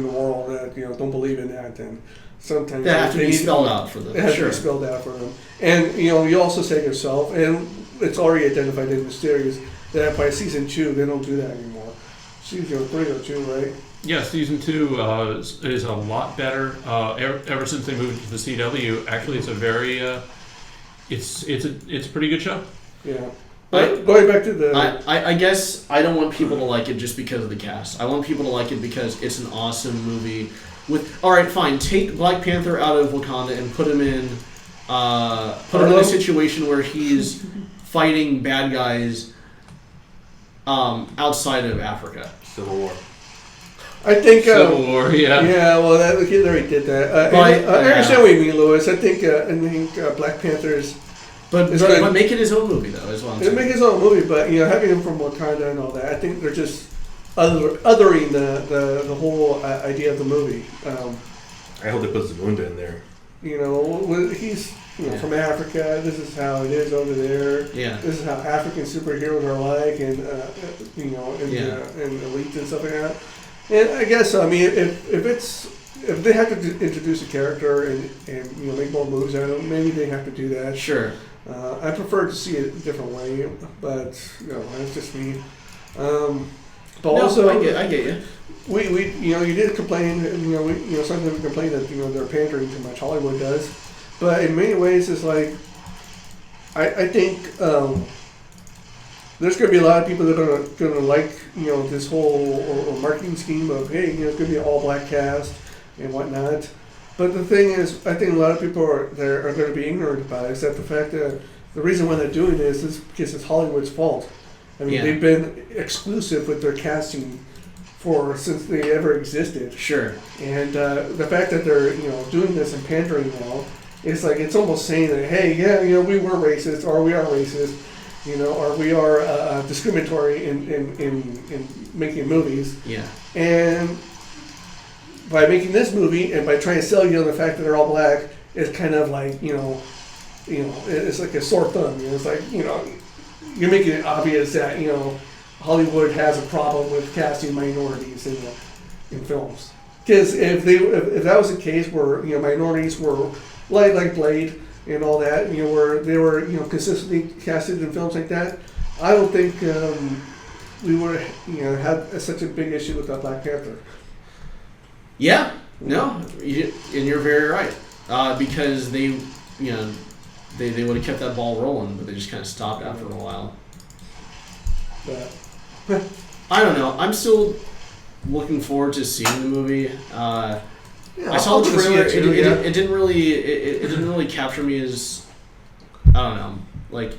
the world that don't believe in that, and sometimes that have to be spelled out for them. It has to be spelled out for them, and you also say yourself, and it's already identified in the series that by season 2 they don't do that anymore. Season 3 or 2, right? Yeah, season 2 is a lot better. Ever since they moved to the CW, actually, it's a very it's a pretty good show. Yeah. But going back to the... I guess I don't want people to like it just because of the cast. I want people to like it because it's an awesome movie. Alright, fine. Take Black Panther out of Wakanda and put him in a situation where he's fighting bad guys outside of Africa. Civil War. I think... Civil War, yeah. Yeah, well, the kid already did that. I understand what you mean, Louis. I think Black Panther's... But make it his own movie, though, as well. Make his own movie, but having him from Wakanda and all that, I think they're just othering the whole idea of the movie. I hope they put Zamunda in there. He's from Africa. This is how it is over there. Yeah. This is how African superheroes are like, and and elites and stuff like that. And I guess if they have to introduce a character and make more moves out of him, maybe they have to do that. Sure. I prefer to see it a different way, but that's just me. But also, I get you. We you did complain. Sometimes we complain that they're pandering too much. Hollywood does, but in many ways, it's like I think there's going to be a lot of people that are going to like this whole marketing scheme of it's going to be an all black cast and whatnot. But the thing is, I think a lot of people are going to be ignorant about it, is that the fact that the reason why they're doing this is because it's Hollywood's fault. I mean, they've been exclusive with their casting since they ever existed. Sure. And the fact that they're doing this and pandering now, it's like it's almost saying that, hey, we were racist, or we are racist, or we are discriminatory in making movies. Yeah. And by making this movie and by trying to sell you on the fact that they're all black, it's kind of like it's like a sore thumb. It's like you're making it obvious that Hollywood has a problem with casting minorities in films. Because if that was the case where minorities were like Blade and all that, where they were consistently casted in films like that, I don't think we would have such a big issue with Black Panther. Yeah, no, and you're very right. Because they would have kept that ball rolling, but they just kind of stopped after a while. But I don't know. I'm still looking forward to seeing the movie. I saw the trailer. It didn't really capture me as, I don't know, like.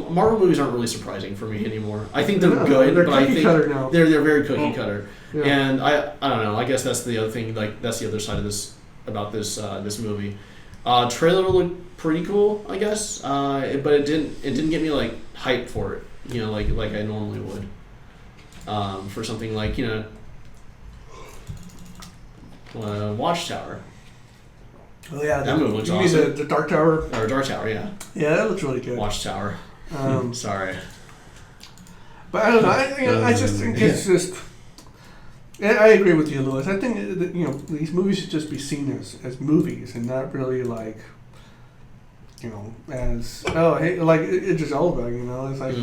Marvel movies aren't really surprising for me anymore. I think they're good, but I think they're very cookie cutter. Yeah. And I don't know. I guess that's the other thing. Like that's the other side of this about this movie. Trailer looked pretty cool, I guess. But it didn't get me like hyped for it. Like I normally would. For something like Watchtower. Oh yeah, that movie looks awesome. You mean the Dark Tower? Or Dark Tower, yeah. Yeah, that looks really good. Watchtower. Sorry. But I don't know. I just think it's just. And I agree with you, Lewis. I think that, these movies should just be seen as movies and not really like, as hey, like Idris Elba. It's like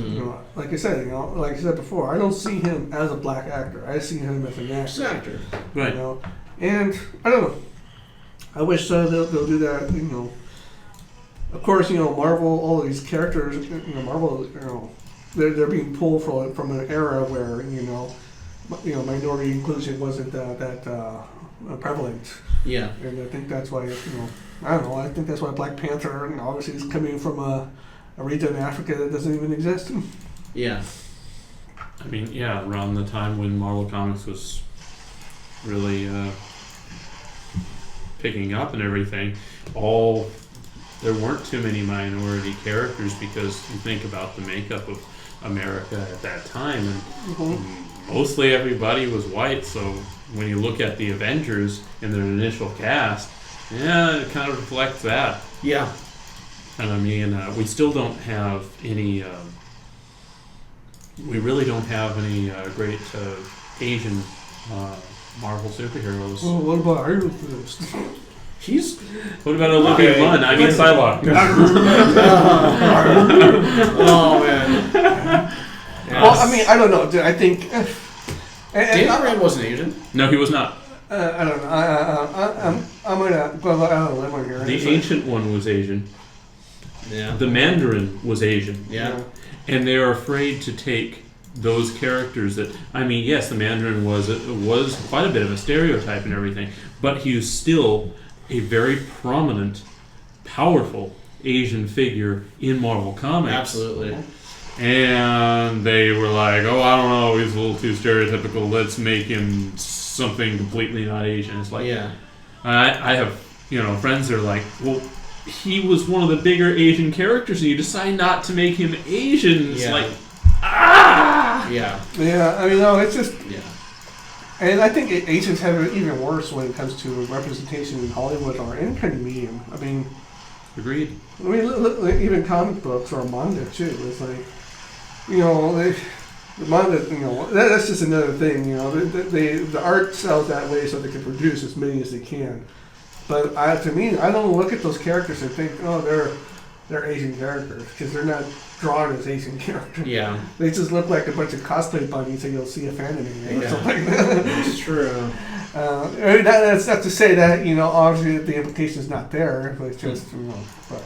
like I said, like I said before, I don't see him as a black actor. I see him as an actor. Right. And I don't know. I wish they'll do that. Of course, Marvel, all of these characters, Marvel, they're being pulled from an era where minority inclusion wasn't that prevalent. Yeah. And I think that's why I don't know. I think that's why Black Panther, obviously, is coming from a region in Africa that doesn't even exist. Yeah. I mean, yeah, around the time when Marvel Comics was really picking up and everything, there weren't too many minority characters because you think about the makeup of America at that time, and mostly everybody was white. So when you look at the Avengers and their initial cast, yeah, it kind of reflects that. Yeah. And I mean, we still don't have any. We really don't have any great Asian Marvel superheroes. Well, what about Iron Fist? What about Olivia Munn? I mean, Psylocke. Oh man. Yes. Well, I mean, I don't know. I think. Danny Rand wasn't Asian. No, he was not. I don't know. I'm gonna go out on a limb here. The Ancient One was Asian. Yeah. The Mandarin was Asian. Yeah. And they are afraid to take those characters that, I mean, yes, the Mandarin was quite a bit of a stereotype and everything, but he was still a very prominent, powerful Asian figure in Marvel Comics. Absolutely. And they were like, oh, I don't know, he's a little too stereotypical, let's make him something completely not Asian. It's like, yeah. I have, friends that are like, well, he was one of the bigger Asian characters, and you decide not to make him Asian. It's like, Yeah. Yeah, I mean, no, it's just. Yeah. And I think Asians have it even worse when it comes to representation in Hollywood or any kind of medium. I mean. Agreed. I mean, look, even comic books or manga, too. It's like, the manga, that's just another thing, the art sells that way so they can produce as many as they can. But to me, I don't look at those characters and think, oh, they're Asian characters, because they're not drawn as Asian characters. Yeah. They just look like a bunch of cosplay bunnies that you'll see a fan anime or something. It's true. That's not to say that, obviously the implication is not there, but it's just, but,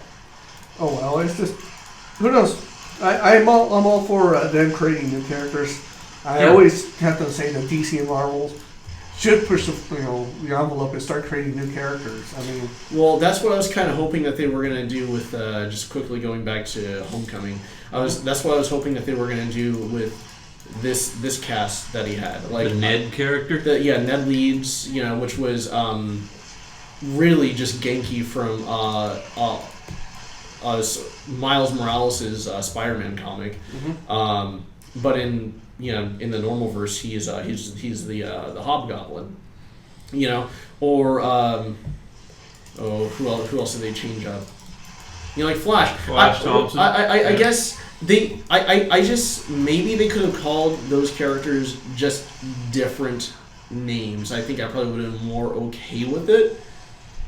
oh well, it's just, who knows? I'm all for them creating new characters. I always have to say that DC and Marvel should push the envelope and start creating new characters. I mean, well, that's what I was kind of hoping that they were going to do with just quickly going back to Homecoming. That's what I was hoping that they were going to do with this cast that he had, like the Ned character. Ned Leeds, which was really just Genki from Miles Morales' Spider-Man comic. Mm-hmm. But in the normal verse, he's the Hobgoblin, or who else did they change up? Like Flash. Flash Thompson. I guess I just maybe they could have called those characters just different names. I think I probably would have been more okay with it.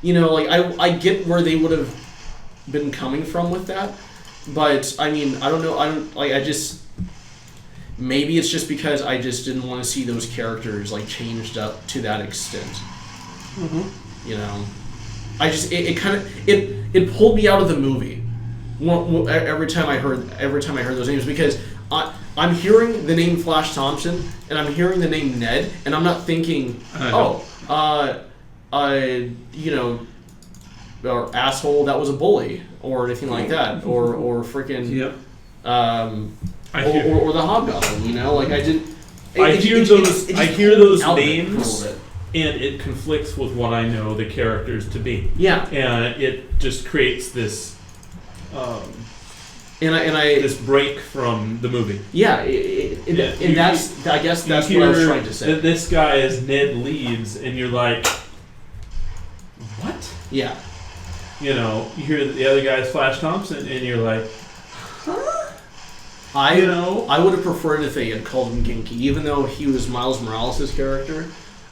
I get where they would have been coming from with that, but I mean, I don't know. Maybe it's just because I just didn't want to see those characters changed up to that extent. Mm-hmm. It pulled me out of the movie every time I heard those names, because I'm hearing the name Flash Thompson and I'm hearing the name Ned, and I'm not thinking, or asshole that was a bully or anything like that, or freaking or the Hobgoblin, I didn't. I hear those out names, and it conflicts with what I know the characters to be. Yeah, and it just creates this. I this break from the movie. Yeah, I guess that's what I was trying to say. That this guy is Ned Leeds, and you're like, what? Yeah. You hear the other guy's Flash Thompson, and you're like, huh? I would have preferred if they had called him Genki, even though he was Miles Morales' character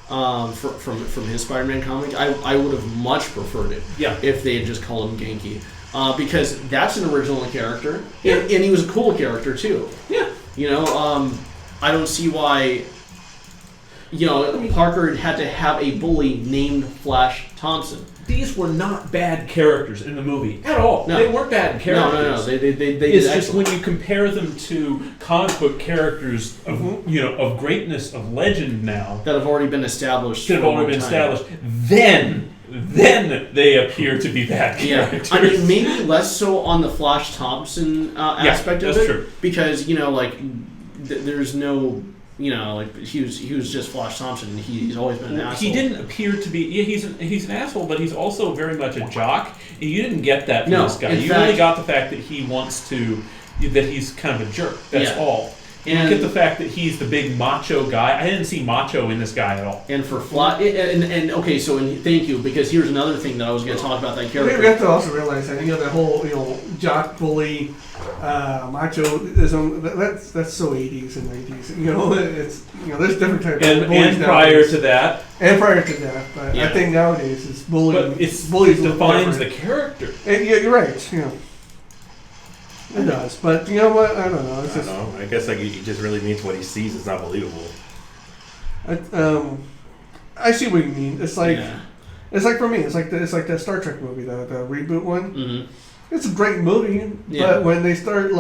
from his Spider-Man comic. I would have much preferred it if they had just called him Genki, because that's an original character, and he was a cool character too. Yeah. I don't see why. Parker had to have a bully named Flash Thompson. These were not bad characters in the movie at all. No. They weren't bad characters. No. They It's did just when excellent. you compare them to comic book characters of of greatness, of legend now that have already been established. that have for a already been long time. established, then they appear to be bad Yeah, characters. I mean maybe less so on the Flash Thompson aspect of that's it, true. because there's no he was just Flash Thompson. And he's always been an asshole. He didn't appear to be. Yeah, he's an asshole, but he's also very much a jock. And you didn't get that from this guy. in You fact- only got the fact that he wants to, that he's kind of a jerk. That's Yeah. all. You And- get the fact that he's the big macho guy. I didn't see macho in this guy at all. And for Flash, and okay, so thank you, because here's another thing that I was going to talk about that We character. have to also realize that the whole jock bully, machoism. That's so 80s and 90s. It's there's different types of bullies And prior nowadays. to that, And prior to that, but Yeah. I think nowadays it's bullying. but it bullies a little defines the different. character. And, yeah, you're right. It does, but you know what? I don't know. It's I just don't know. I guess he just really means what he sees. It's not believable. I see what you mean. It's like Yeah. it's like for me. It's like that Star Trek movie, the reboot one. Mhm. It's a great movie, Yeah. but when they start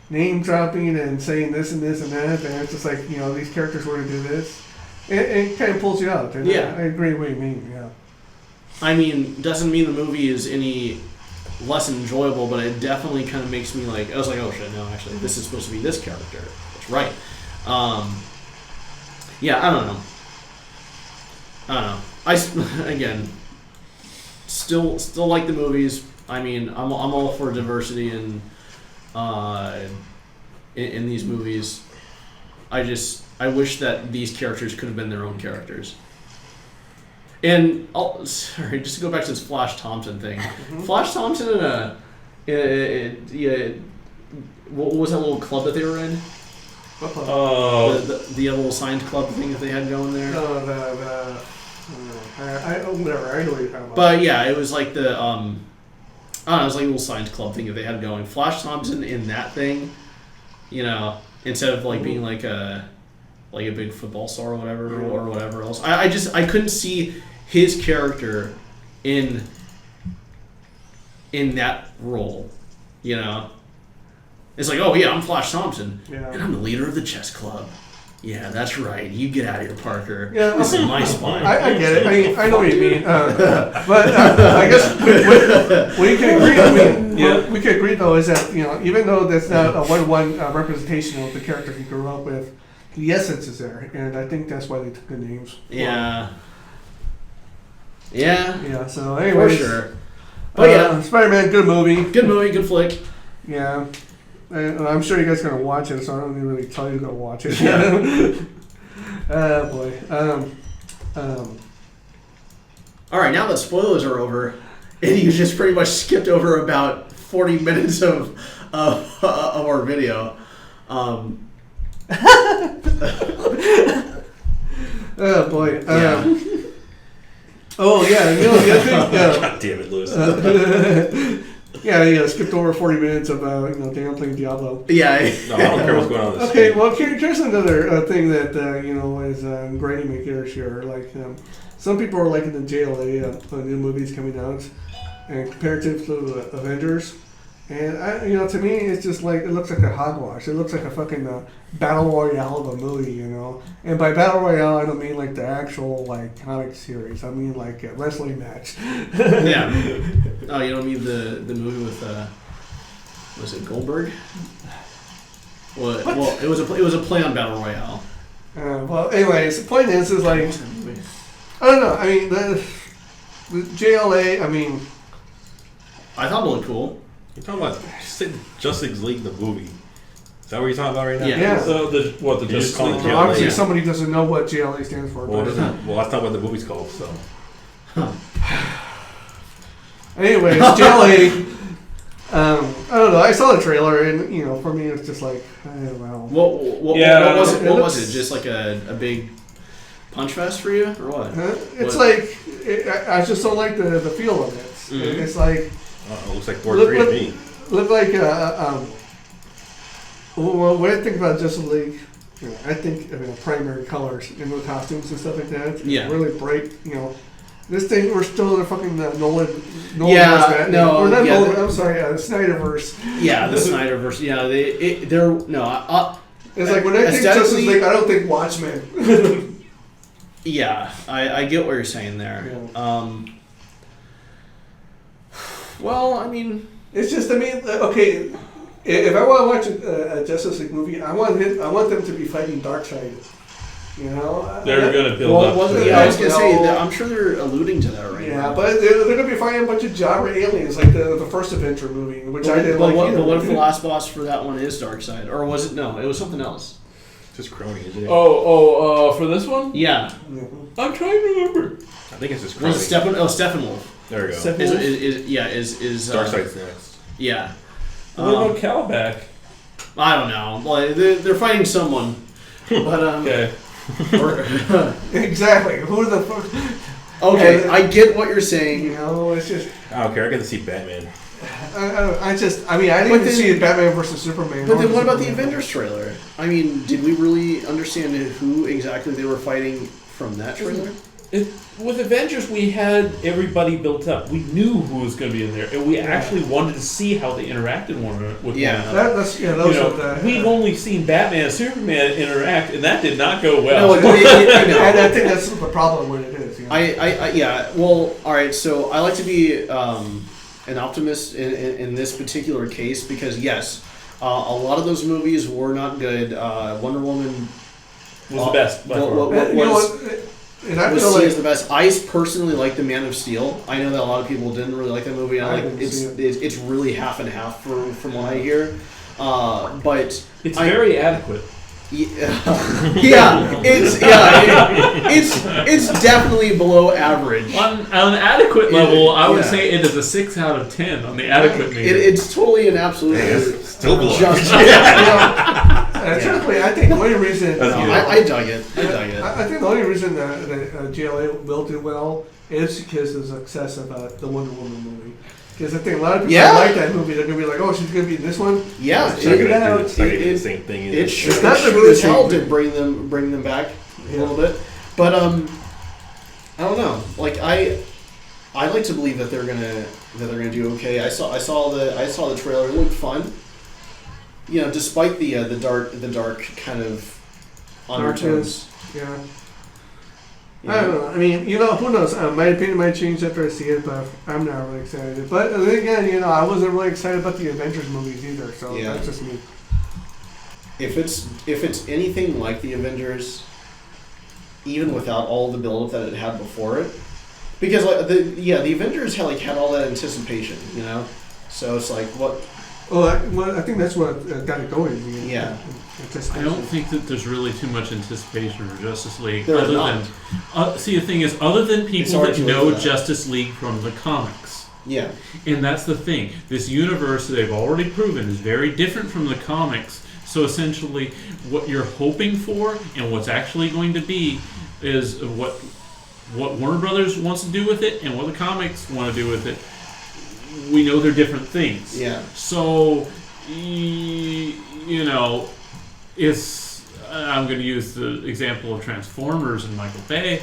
name dropping and saying this and this and that, and it's just like these characters were to do this, it kind of pulls you out. And Yeah. I agree what you mean. Yeah. I mean, doesn't mean the movie is any less enjoyable, but it definitely kind of makes me I was like, oh shit, no, actually, this is supposed to be this character. That's right. Yeah, I don't know. Again, still like the movies. I mean, I'm all for diversity in these movies. I wish that these characters could have been their own characters. And just to go back to this Flash Thompson thing. Flash Thompson what was that little club that they were in? Oh, The little science club thing that they had going there. Whatever. I know what you're talking about. But yeah, it was like the I don't know, it was like a little science club thing that they had going. Flash Thompson in that thing, instead of being like a big football star or whatever else. I couldn't see his character in that role. It's like, oh yeah, I'm Flash Thompson, Yeah. and I'm the leader of the chess club. Yeah, that's right. You get out of here, Parker. Yeah, This is my spot. I get it. I know what you mean. But I guess we can agree. We can agree though is that even though that's not a one-to-one representation of the character he grew up with, the essence is there, and I think that's why they took the names. Yeah. Yeah. So, For anyways, sure. But yeah, Spider-Man, good movie. good movie, good flick. Yeah. And I'm sure you guys are gonna watch it, so I don't need to really tell you to go watch it. Boy. All right, now that spoilers are over, and you just pretty much skipped over about 40 minutes of our video. Oh boy. Yeah. Oh yeah. The other thing. God damn it, Lewis. Yeah, skipped over 40 minutes of Daniel playing Diablo. Yeah. No, I don't care what's going on in this Okay, game. well, here's another thing that is grinding my gears here. Some people are liking the JLA new movies coming out, and comparative to Avengers. And to me, it's just like it looks like a hogwash. It looks like a fucking battle royale of a movie, And by battle royale, I don't mean like the actual comic series. I mean like a wrestling match. Yeah. Oh, you don't mean the movie with was it Goldberg? Well, it was a play on battle royale. Well, anyways, the point is I don't know. I mean the JLA. I mean, I thought it looked cool. You're talking about Justice League, the movie. Is that what you're talking about right now? Yeah. So the You just Justice call it League? JLA. obviously yeah. somebody doesn't know what JLA stands for. Well, But, that's not what the movie's called, so. anyways, JLA. I don't know. I saw the trailer, and for me, it's just like, I don't know. What was it? What was it? Just like a big punch fest for you, or what? It's like I just don't like the feel of it. Mm-hmm. It's like It looks like Thor 3 to me. look like well, when I think about Justice League, I think primary colors in the costumes and stuff like that. Yeah. Really bright. This thing, we're still in the fucking Nolan. Yeah, Batman. no, Or not yeah, Nolan, I'm sorry, Snyderverse. Yeah, the Snyderverse. Yeah, they're no. It's like when I think Justice League, I don't think Watchmen. Yeah, I get what you're saying there. Yeah. Well, I mean, It's just, okay, if I want to watch a Justice League movie, I want them to be fighting Darkseid. They're going to build up. to I was that. gonna say that I'm sure they're alluding to that right now. Yeah, but they're going to be fighting a bunch of genre aliens like the first Avenger movie, which I didn't like either. But what if the last boss for that one is Darkseid, or was it? No, it was something else. Just Crony, isn't it? For this one? Yeah, I'm trying to remember. I think it's just Crony. was it Steppenwolf? There we go. Is Darkseid's next. Yeah. What about Calabac? I don't know. Well, they're fighting someone, but Okay. Exactly. Who the fuck? Okay, I get what you're saying. It's just. I don't care. I get to see Batman. I didn't even see Batman versus Superman. But then what about the Avengers trailer? I mean, did we really understand who exactly they were fighting from that trailer? With Avengers, we had everybody built up. We knew who was going to be in there, and we actually wanted to see how they interacted with one another. We've only seen Batman and Superman interact, and that did not go well. And I think that's the problem with it is. Yeah. Well, all right. So I like to be an optimist in this particular case because yes, a lot of those movies were not good. Wonder Woman was the best. Was seen as the best. I personally like The Man of Steel. I know that a lot of people didn't really like that movie. It's really half and half from what I hear. But it's very adequate. It's definitely below average. On an adequate level, I would say it is a 6 out of 10 on the adequate meter. It's totally an absolute. Still below. Truthfully, I think the only reason I dug it. I think the only reason that GLA will do well is because of the success of the Wonder Woman movie. Because I think a lot of people like that movie. They're gonna be like, "Oh, she's gonna be in this one." Yeah, it's not gonna do the same thing. It sure as hell did bring them back a little bit, but I don't know. Like I like to believe that they're gonna do okay. I saw the trailer. It looked fun. Despite the dark kind of undertones. Yeah. I don't know. I mean, who knows? My opinion might change after I see it, but I'm not really excited. But then again, I wasn't really excited about the Avengers movies either, so that's just me. If it's anything like the Avengers, even without all the build-up that it had before it, because the Avengers had all that anticipation, so it's like what. Well, I think that's what got it going. Yeah. I don't think that there's really too much anticipation for Justice League. See, the thing is, other than people that know Justice League from the comics. Yeah. And that's the thing. This universe, they've already proven, is very different from the comics. So essentially, what you're hoping for and what's actually going to be is what Warner Brothers wants to do with it and what the comics want to do with it. We know they're different things. Yeah. So, it's. I'm going to use the example of Transformers and Michael Bay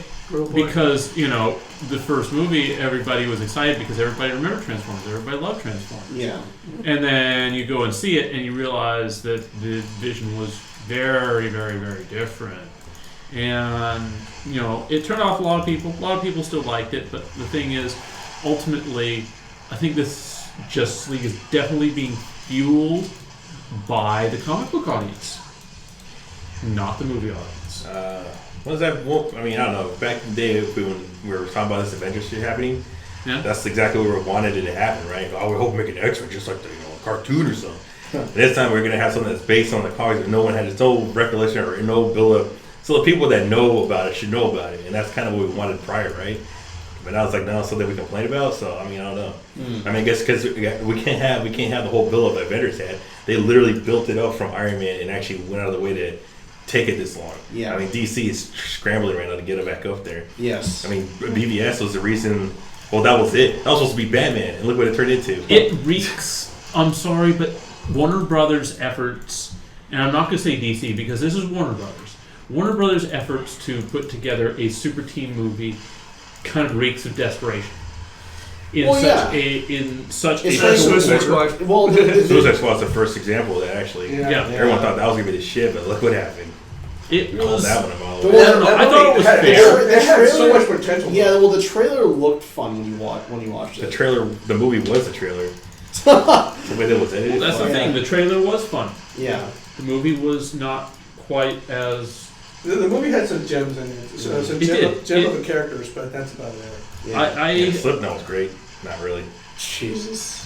because the first movie everybody was excited because everybody remembered Transformers, everybody loved Transformers. Yeah. And then you go and see it and you realize that the vision was very, very, very different. And it turned off a lot of people. A lot of people still liked it, but the thing is, ultimately, I think this Justice League is definitely being fueled by the comic book audience, not the movie audience. What is that? Well, I don't know. Back in the day, when we were talking about this Avengers shit happening, that's exactly what we wanted it to happen, right? I would hope we make an X-Men just like a cartoon or something. This time we're going to have something that's based on the comics that no one has no recollection or no build-up. So the people that know about it should know about it, and that's kind of what we wanted prior, right? but now it's like now it's something we complain about. So I mean, I don't know. I mean, I guess because we can't have the whole build up that Avengers had. They literally built it up from Iron Man and actually went out of the way to take it this long. Yeah. I mean, DC is scrambling right now to get it back up there. Yes. I mean, BVS was the reason. Well, that was it. That was supposed to be Batman, and look what it turned into. It reeks. I'm sorry, but Warner Brothers' efforts, and I'm not going to say DC because this is Warner Brothers. Warner Brothers' efforts to put together a super team movie kind of reeks of desperation. In such a Suicide Squad. Well, Suicide Squad's the first example of that, actually. Yeah. Everyone thought that was going to be the shit, but look what happened. It Called was. that one a mile I away. don't know. I thought it was fair. It had so much potential. Yeah, well, the trailer looked fun when you watched it. The trailer, the movie was the trailer. The way that was edited. That's the thing. The trailer was fun. Yeah. The movie was not quite as. The movie had some gems in it. Some gem of the characters, but that's about it. Yeah. Yeah, Slipknot was great. Not really. Jesus.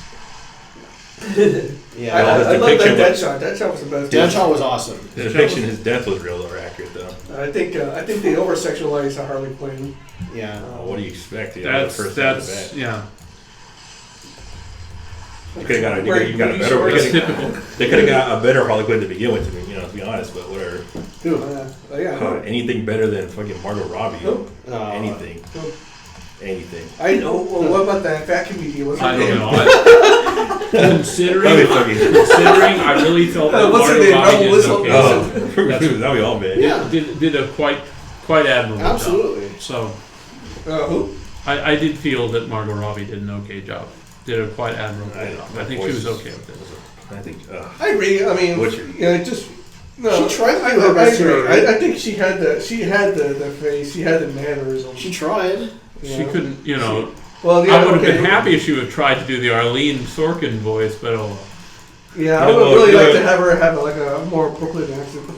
Yeah, I love that Deadshot. Deadshot was the best. Deadshot was awesome. The depiction, his death was real or accurate though. I think they over sexualized Harley Quinn. Yeah. What do you expect? That's yeah. You could have got a better. That's typical. They could have got a better Harley Quinn to begin with. To be honest, but whatever. Anything better than fucking Margot Robbie? Nope. Anything. Nope. Anything. I know. Well, what about that vacuum media? What's her name? I don't know. Considering, I really felt that what's her Margot name? Robbie Rebel did Whistle? okay. That'd be all bad. Yeah. Did a quite admirable Absolutely. job. So, Who? I did feel that Margot Robbie did an okay job. Did a quite admirable job. I think she was okay with it. I think. I agree. I mean, just. No, She tried to do I her best. agree. I think she had the face. She had the mannerisms. She tried. She couldn't, Well, I would have been happy if she would have tried to do the Arlene Sorkin voice, but oh. Yeah, I would really like to have her have a more Brooklyn accent. It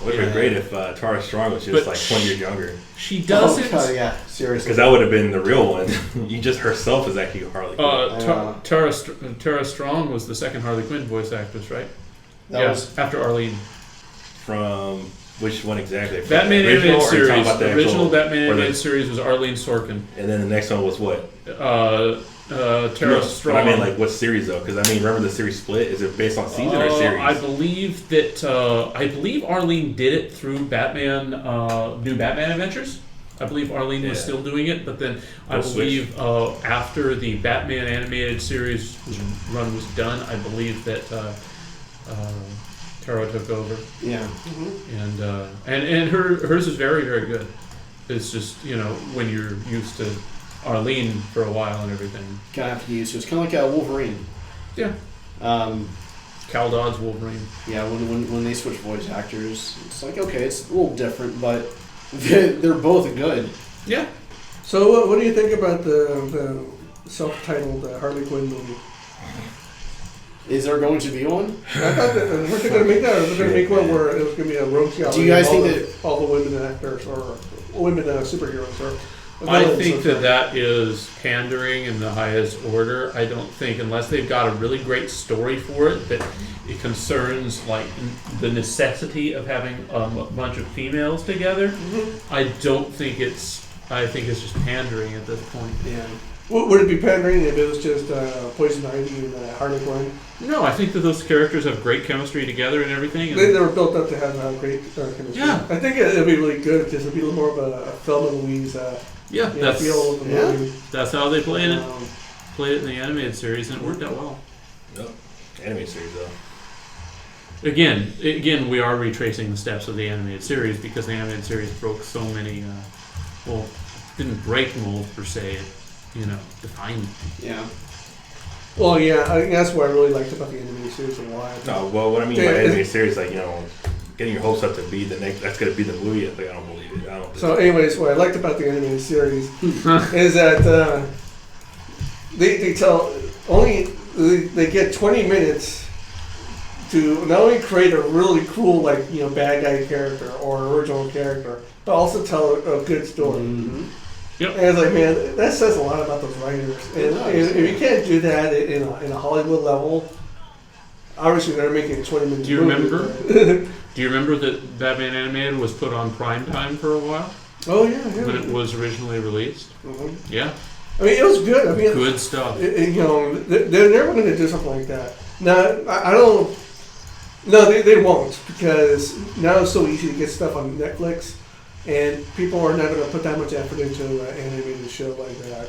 would have been great if Tara Strong was just like 20 years younger. She doesn't. Yeah, seriously. Because that would have been the real one. You just herself is actually Harley Quinn. Tara Strong was the second Harley Quinn voice actress, right? That was after Arlene. From which one exactly? From Batman the original, animated series. The original Batman or animated series was Arlene Sorkin. And then the next one was what? Tara Strong. But I mean, like, what series though? Because I mean, remember the series split? Is it based on season or series? I believe that Arlene did it through Batman, New Batman Adventures. I believe Arlene was still doing it, but then I believe after the Batman animated series run was done, I believe that Tara took over. Yeah. Mm-hmm. And hers is very, very good. It's just, when you're used to Arlene for a while and everything. Kind of have to get used to it. It's kind of like Wolverine. Yeah. Cal Dodd's Wolverine. Yeah, when they switch voice actors, it's like, okay, it's a little different, but they're both good. Yeah. So what do you think about the self-titled Harley Quinn movie? Is there going to be one? I thought that weren't they going to make that, or was they going to make one where it was going to be a rogue gallery? Do you guys think that all the women actors or women superheroes or? I think that is pandering in the highest order. I don't think, unless they've got a really great story for it, that it concerns like the necessity of having a bunch of females together. Mm-hmm. I think it's just pandering at this point. Yeah. Would it be pandering if it was just Poison Ivy and Harley Quinn? No, I think that those characters have great chemistry together and everything. And they were built up to have great chemistry. Yeah. I think it'd be really good because it'd be a little more of a Thelma and Louise feel of the movie. That's how they played it. Played it in the animated series, and it worked out well. Yep. Animated series, though. Again, we are retracing the steps of the animated series because the animated series broke so many. Didn't break molds per se. Defined. Yeah. Well, yeah, I think that's what I really liked about the animated series and why. No, well, what I mean by animated series, like, getting your hopes up to be the next, that's going to be the movie, I don't believe it. So, anyways, what I liked about the animated series is that they get 20 minutes to not only create a really cool, bad guy character or original character, but also tell a good story. Mm-hmm. Yep. And it's like, man, that says a lot about those writers. And if you can't do that in a Hollywood level, obviously they're making a 20 minutes. Do you remember that Batman Animated was put on prime time for a while? Oh yeah, when yeah. it was originally released. Yeah, I mean, it was good. I mean, good stuff. you know, they're never going to do something like that. Now, I don't. No, they won't, because now it's so easy to get stuff on Netflix, and people are not going to put that much effort into an animated show like that.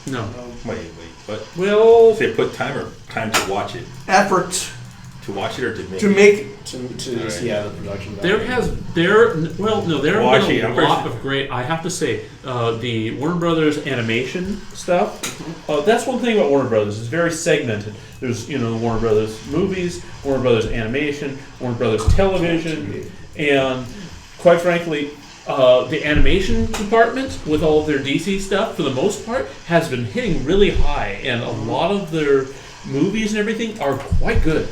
No. Wait, but Well, say put time to watch it. Effort To watch it or to make to it? make Right. Yeah, the production value. there have been Actually, a I'm lot pretty- of great. I have to say, the Warner Brothers animation stuff. That's one thing about Warner Brothers. It's very segmented. There's Warner Brothers movies, Warner Brothers animation, Warner Brothers television, and quite frankly, the animation department with all of their DC stuff, for the most part, has been hitting really high, and a lot of their movies and everything are quite good.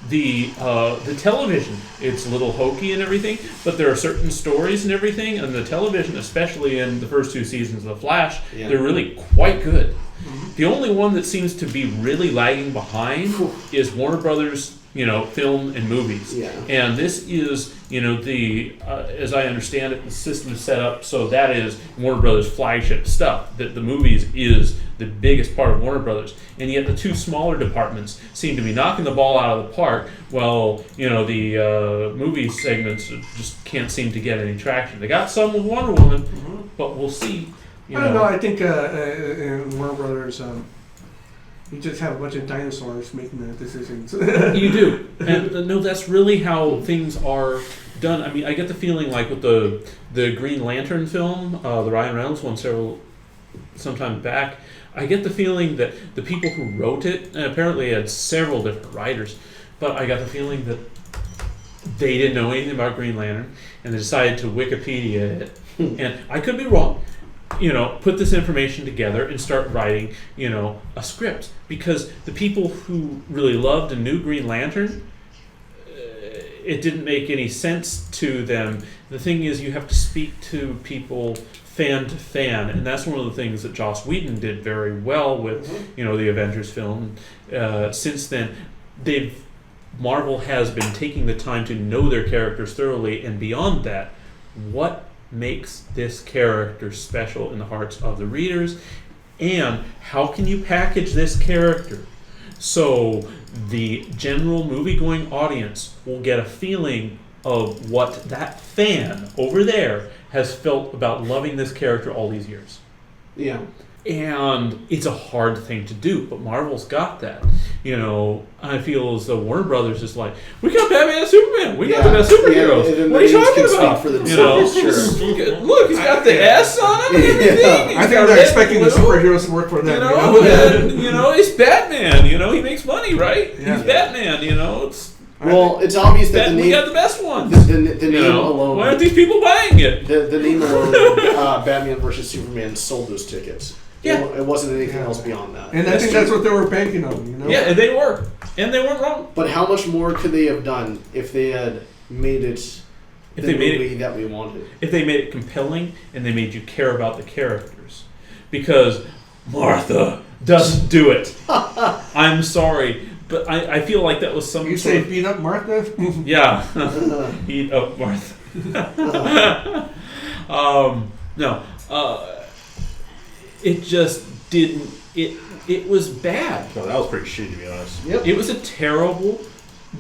The television, it's a little hokey and everything, but there are certain stories and everything, and the television, especially in the first 2 seasons of The Flash, they're really quite good. The only one that seems to be really lagging behind is Warner Brothers, film and movies. Yeah. And this is, as I understand it, the system is set up so that is Warner Brothers' flagship stuff. That the movies is the biggest part of Warner Brothers, and yet the 2 smaller departments seem to be knocking the ball out of the park. Well, the movie segments just can't seem to get any traction. They got some with Wonder Woman, but we'll see. I don't know. I think in Warner Brothers, you just have a bunch of dinosaurs making the decisions. You do, and no, that's really how things are done. I mean, I get the feeling like with the Green Lantern film, the Ryan Reynolds one, sometime back. I get the feeling that the people who wrote it, and apparently had several different writers, but I got the feeling that they didn't know anything about Green Lantern, and they decided to Wikipedia it. And I could be wrong. Put this information together and start writing, a script. Because the people who really loved and knew Green Lantern, it didn't make any sense to them. The thing is, you have to speak to people fan to fan, and that's one of the things that Joss Whedon did very well with, the Avengers film. Since then, Marvel has been taking the time to know their characters thoroughly, and beyond that, what makes this character special in the hearts of the readers, and how can you package this character so the general movie-going audience will get a feeling of what that fan over there has felt about loving this character all these years. Yeah. And it's a hard thing to do, but Marvel's got that. I feel as though Warner Brothers is like, we got Batman and Superman. We got the best superheroes. Yeah, what are you talking about? For themselves, Look, he's got the S on him and everything. I think they're expecting the superheroes to work for them. And, he's Batman. He makes money, right? Yeah. He's Batman. It's obvious that the name. We got the best ones. The name alone. Why aren't these people buying it? The name alone, Batman vs Superman, sold those tickets. Yeah. It wasn't anything else beyond that. And I think that's what they were banking on. Yeah, and they were. And they weren't wrong. But how much more could they have done if they had made it movie that we wanted? If they made it compelling and they made you care about the characters. Because Martha doesn't do it. I'm sorry. But I feel like that was some You sort say of... beat up Martha? Yeah. Eat up Martha. No. It just didn't... It was bad. No, that was pretty shitty, to be honest. Yep. It was a terrible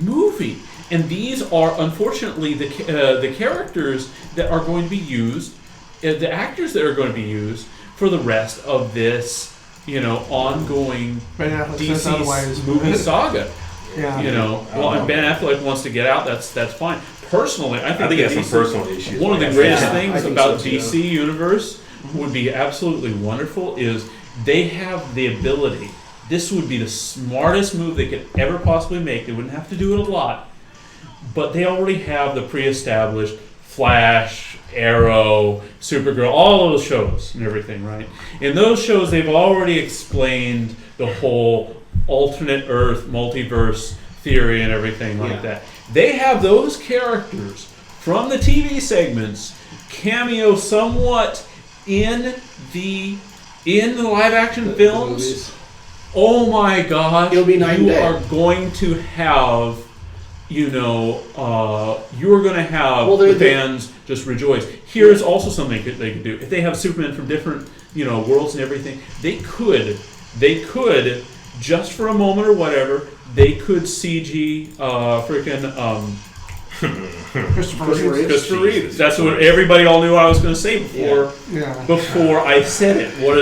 movie. And these are, unfortunately, the characters that are going to be used, the actors that are going to be used for the rest of this, ongoing DC movie saga. Yeah. And Ben Affleck wants to get out. That's fine. Personally, I think that's some personal issues. one of the greatest I things think about so, too. DC Universe would be absolutely wonderful is they have the ability. This would be the smartest move they could ever possibly make. They wouldn't have to do it a lot, but they already have the pre-established Flash, Arrow, Supergirl, all those shows and everything, right? In those shows, they've already explained the whole alternate Earth, multiverse theory and everything like that. They have those characters from the TV segments cameo somewhat in the live action films. Oh my God! It'll be night and You day. are going to have you're going to have Well, the fans just rejoice. Here's also something they could do. If they have Superman from different, worlds and everything, they could just for a moment or whatever, they could CG Christopher Reeves. That's what everybody all knew I was going to say before I said it. What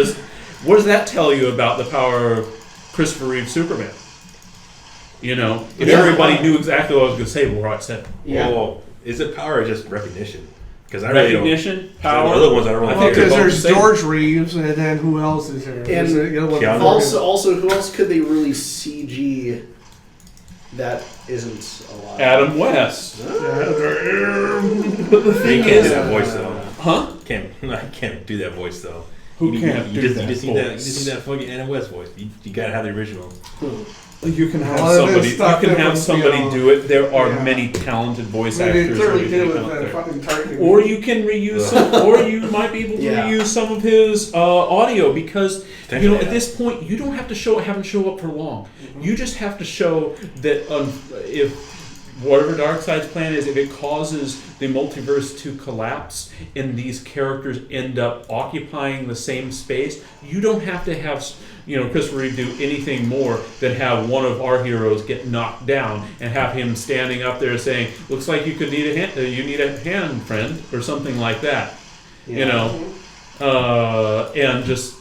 does that tell you about the power of Christopher Reeve's Superman? If everybody knew exactly what I was going to say before I said it. Yeah. Well, is it power or just recognition? Because I recognition, power. The other ones I don't really Because there's George Reeves, and then who else is there? And also, who else could they really CG that isn't alive? Adam West. But the thing can't is, do that voice though. Huh? I can't do that voice though. Who can't do that voice? You voice? just need that fucking Adam West voice. You gotta have the original. You can have somebody do it. There are many talented voice actors. Clearly did it with fucking Tarkin. Or you can reuse some, or you might be able to reuse some of his audio because at this point you don't have to have him show up for long. Mm-hmm. You just have to show that if whatever Darkseid's plan is, if it causes the multiverse to collapse and these characters end up occupying the same space, you don't have to have Christopher Reeve do anything more than have one of our heroes get knocked down and have him standing up there saying, "Looks like you could need a hand. You need a hand, friend," or something like that. And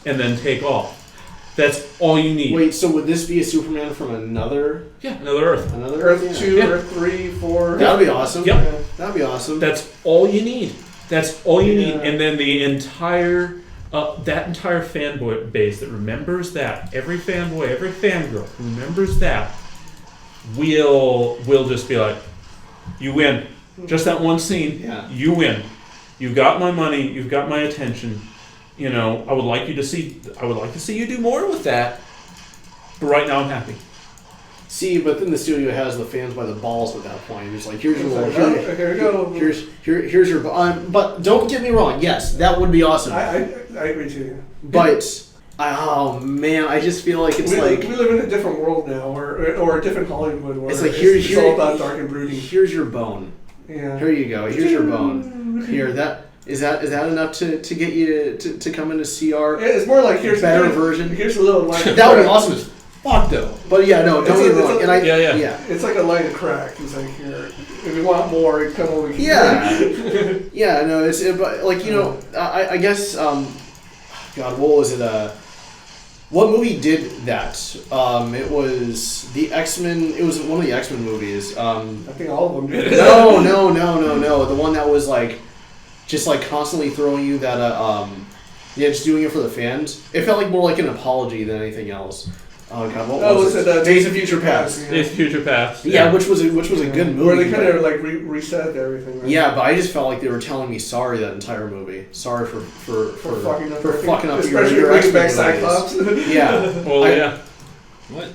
then take off. That's all you need. Wait, so would this be a Superman from another? Yeah, another Earth. Another Earth 2, Earth 3, 4. That'd be awesome. Yep. That'd be awesome. That's all you need. That's all you need. And then the entire that entire fanboy base that remembers that, every fanboy, every fangirl remembers that, will just be like, "You win." Just that one scene. Yeah. You win. You got my money. You've got my attention. I would like to see you do more with that. But right now, I'm happy. See, but then the studio has the fans by the balls at that point. It's like, here's your little, here we go. Here's your. But don't get me wrong. Yes, that would be awesome. I agree too. But oh man, I just feel like we live in a different world now, or a different Hollywood. Where it's like it's all about dark and brooding. Here's your bone. Yeah. Here you go. Here's your bone. Here, is that enough to get you to come in to see our? It's more like here's better version. Here's a little line. That would be awesome as fuck though. But yeah, no, don't get me wrong. It's like a line of crack. It's like here, if you want more, you come over here. Yeah. Yeah. No, but like I guess God, what was it? What movie did that? It was the X-Men. It was one of the X-Men movies. I think all of them did. No. The one that was just constantly throwing you that. Just doing it for the fans. It felt like more like an apology than anything else. Oh God, what was it? Days of Future Past. Days of Future Past. Yeah, which was a good movie. Where they kind of reset everything. Right? Yeah, but I just felt like they were telling me sorry that entire movie. Sorry for fucking up your X-Men Cyclops. Yeah. Well, What?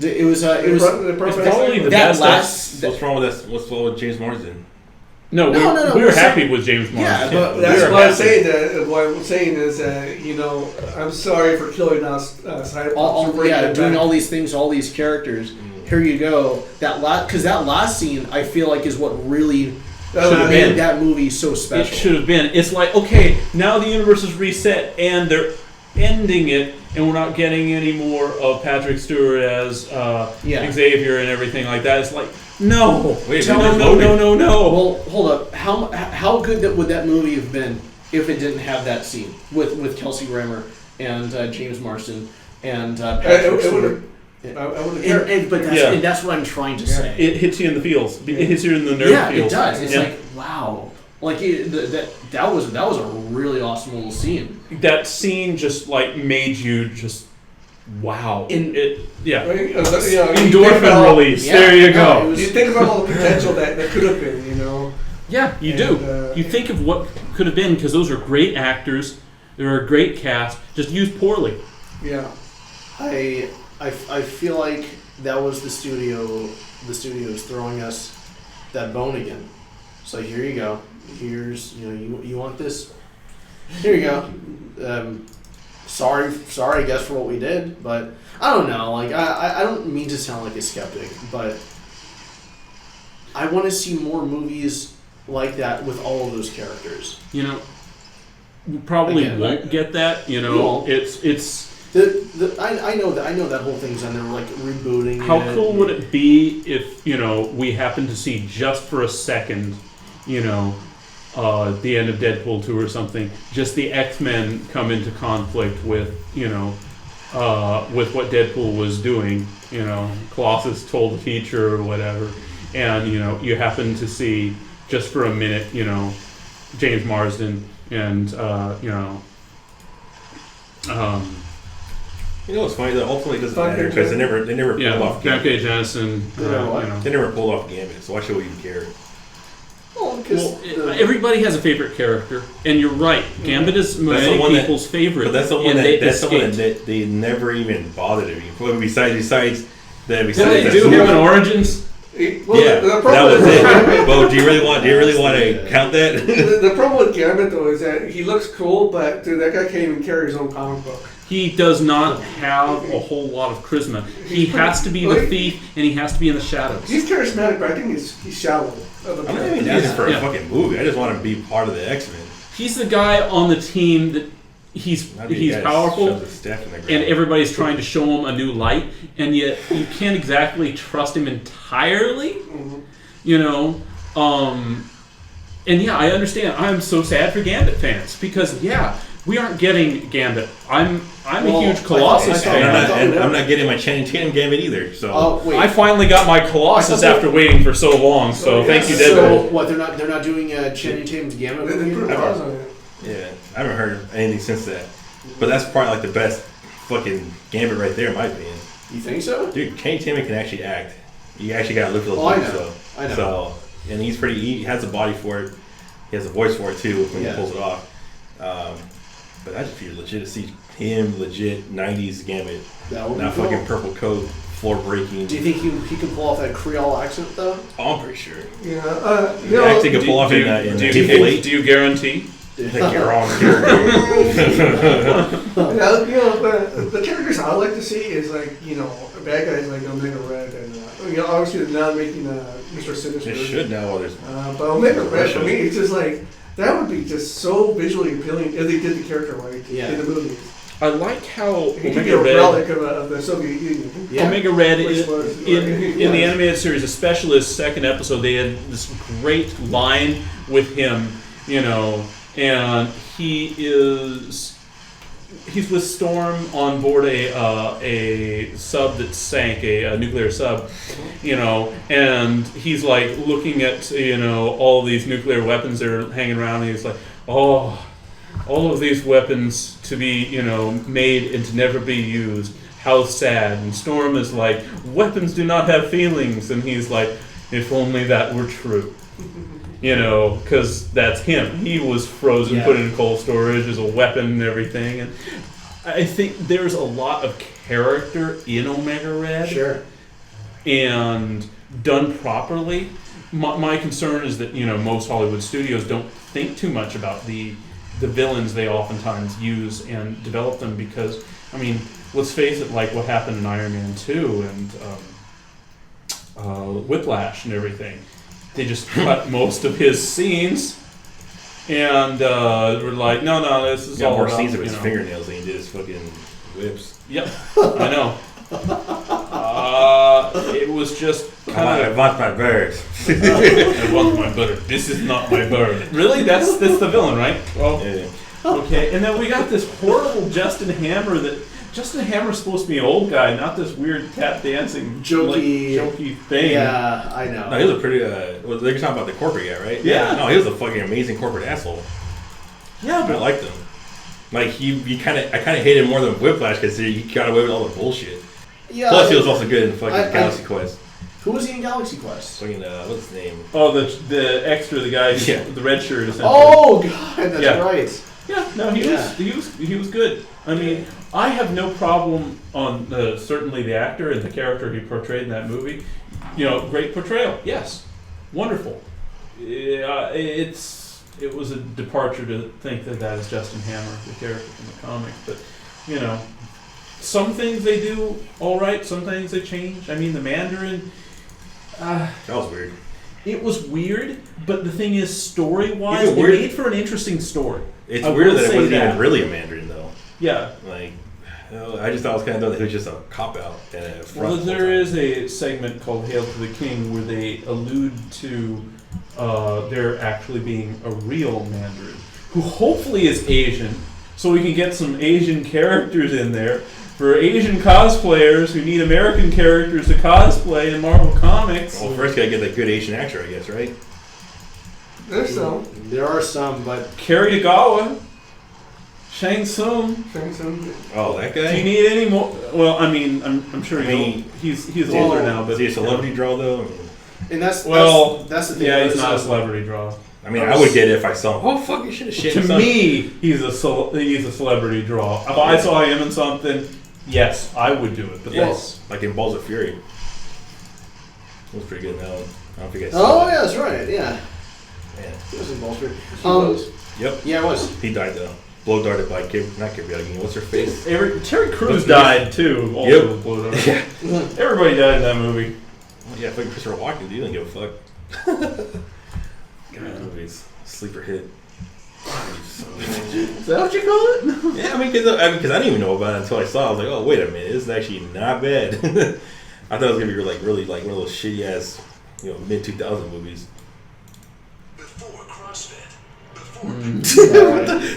It was it's probably the that best. What's wrong with this? What's wrong with James Marsden? No, we were happy with James Marsden. Yeah, but that's what I'm saying. What I'm saying is that I'm sorry for killing us. Doing all these things, all these characters. Here you go. Because that last scene, I feel like, is what really should have made that movie so special. It should have been. It's like, okay, now the universe is reset, and they're ending it, and we're not getting any more of Patrick Stewart as Xavier and everything like that. It's like, no. No. Well, hold up. How good would that movie have been if it didn't have that scene with Kelsey Grammer and James Marsden and Patrick Stewart? And that's what I'm trying to say. It hits you in the feels. It hits you in the nerve fields. Yeah, it does. It's like, wow. Like that was a really awesome little scene. That scene just made you just wow. Endorphin release. Yeah, there you go. You think about all the potential that could have been, Yeah, you do. You think of what could have been because those are great actors. They're a great cast, just used poorly. Yeah. I feel like that was the studio. The studio's throwing us that bone again. So here you go. Here's you want this. Here you go. Sorry, I guess for what we did, but I don't know. I don't mean to sound like a skeptic, but I want to see more movies like that with all of those characters. You know, we probably Again, won't get that. You know, won't. it's. I know that whole thing's on there, like rebooting. How cool would it be if, you know, we happen to see just for a second, you know, at the end of Deadpool 2 or something, just the X-Men come into conflict with, you know, with what Deadpool was doing. You know, Colossus told the teacher or whatever, and, you know, you happen to see just for a minute, you know, James Marsden and, you know, you know what's funny? That ultimately doesn't matter because they never pulled off John Gambit. K. Johnson. You know. They never pulled off Gambit, so why should we even care? Well, everybody has a favorite character, and you're right. Gambit is many people's favorite. But that's the one that they never even bothered to. Besides that, Did they do him in Origins? Well, yeah, the that problem was it. Well, do you really want to count that? The problem with Gambit though is that he looks cool, but dude, that guy can't even carry his own comic book. He does not have a whole lot of charisma. He has to be the thief, and he has to be in the shadows. He's charismatic, but I think he's shallow. I'm not even doing this for a fucking movie. I just want to be part of the X-Men. He's the guy on the team that he's powerful, and everybody's trying to show him a new light, and yet you can't exactly trust him entirely. Mm-hmm. You know, and yeah, I understand. I'm so sad for Gambit fans because we aren't getting Gambit. I'm a huge Colossus fan. I'm not getting my Channing Tatum Gambit either. So I finally got my Colossus after waiting for so long. So thank you, Deadpool. So what? They're not doing Channing Tatum's Gambit movie? Yeah, I haven't heard anything since that. But that's probably like the best fucking Gambit right there, in my opinion. You think so? Dude, Channing Tatum can actually act. You actually gotta look for those moves, I know. So, and he has a body for it. He has a voice for it too when he pulls it off. But I just feel legit to see him legit 90s Gambit. Not fucking purple coat, floor breaking. Do you think he can pull off that Creole accent though? Oh, I'm pretty sure. Yeah. You actually can pull off in Do you guarantee? Like you're wrong. The characters I like to see is like, you know, bad guys like Omega Red and you know, obviously they're not making Mr. Sinister. They should now. Well, there's but Omega Red for me, it's just like that would be just so visually appealing if they did the character right in the movies. I like how he could be a relic of the Soviet Union. Yeah. Omega Red in the animated series, especially the second episode, they had this great line with him, you know. And he's with Storm on board a sub that sank, a nuclear sub, you know, and he's like looking at, you know, all these nuclear weapons that are hanging around, and he's like, oh, all of these weapons to be, you know, made and to never be used. How sad. And Storm is like, weapons do not have feelings, and he's like, if only that were true. You know, because that's him. He was frozen, put in cold storage as a weapon and everything. And I think there's a lot of character in Omega Red. Sure. And done properly. My concern is that, you know, most Hollywood studios don't think too much about the villains they oftentimes use and develop them because, I mean, let's face it, like what happened in Iron Man 2 and Whiplash and everything. They just cut most of his scenes, and we're like, no, this is all more about, scenes of his fingernails than he did his fucking whips. Yep, I know. It was just kind I want my bird. I want my bird. This is not my bird. Really? That's the villain, right? Well, okay. And then we got this horrible Justin Hammer that. Justin Hammer's supposed to be an old guy, not this weird tap dancing jokey thing. Yeah, I know. No, he was a pretty. They're talking about the corporate guy, right? Yeah. No, he was a fucking amazing corporate asshole. Yeah, but I liked him. Like I kind of hated him more than Whiplash because he got away with all the bullshit. Yeah. Plus, he was also good in fucking Galaxy Quest. Who was he in Galaxy Quest? Fucking what's his name? Oh, the extra, the guy, with the red shirt. Oh God, that's right. Yeah, no, he was good. I mean, I have no problem on certainly the actor and the character he portrayed in that movie. You know, great portrayal. Yes, wonderful. It was a departure to think that is Justin Hammer, the character from the comics. But you know, some things they do all right, some things they change. I mean, the Mandarin. That was weird. It was weird, but the thing is, story-wise, it weird? made for an interesting story. It's I weird will that it say wasn't that. even really a Mandarin, though. Yeah. Like, I just thought it was kind of dumb that it was just a cop-out. Well, there is a segment called Hail to the King where they allude to there actually being a real Mandarin, who hopefully is Asian, so we can get some Asian characters in there. For Asian cosplayers who need American characters to cosplay in Marvel Comics. Well, first gotta get that good Asian actor, I guess, right? There's some. There are some, but Kerry Tagawa, Shang Tsung. Oh, that Do guy? you need any more? Well, I mean, I'm sure he's older now, but Is he a celebrity draw, though? I mean, and that's the thing. yeah, he's not a celebrity draw. I would get it if I saw him. Oh, fuck, you should have shit. To me, he's a celebrity draw. If I saw him in something, yes, I would do it. But Yes, like in Balls of Fury. It was pretty good. That one. I don't know if you guys saw Oh that. yeah, that's right. Yeah, Man. it was in Bolster. Yep. Yeah, it was. He died, though. Blow darted by not Kirby Again. What's her face? Terry Crews What's died too. Also Yep. with blow dart. Yeah. Everybody died in that movie. Yeah, fucking Christopher Walken, you didn't give a fuck. God, that movie's sleeper hit. Is that what you call it? Yeah, I mean, because I didn't even know about it until I saw it. I was like, oh, wait a minute, this is actually not bad. I thought it was going to be like really like one of those shitty ass, mid-2000 movies. Before CrossFit.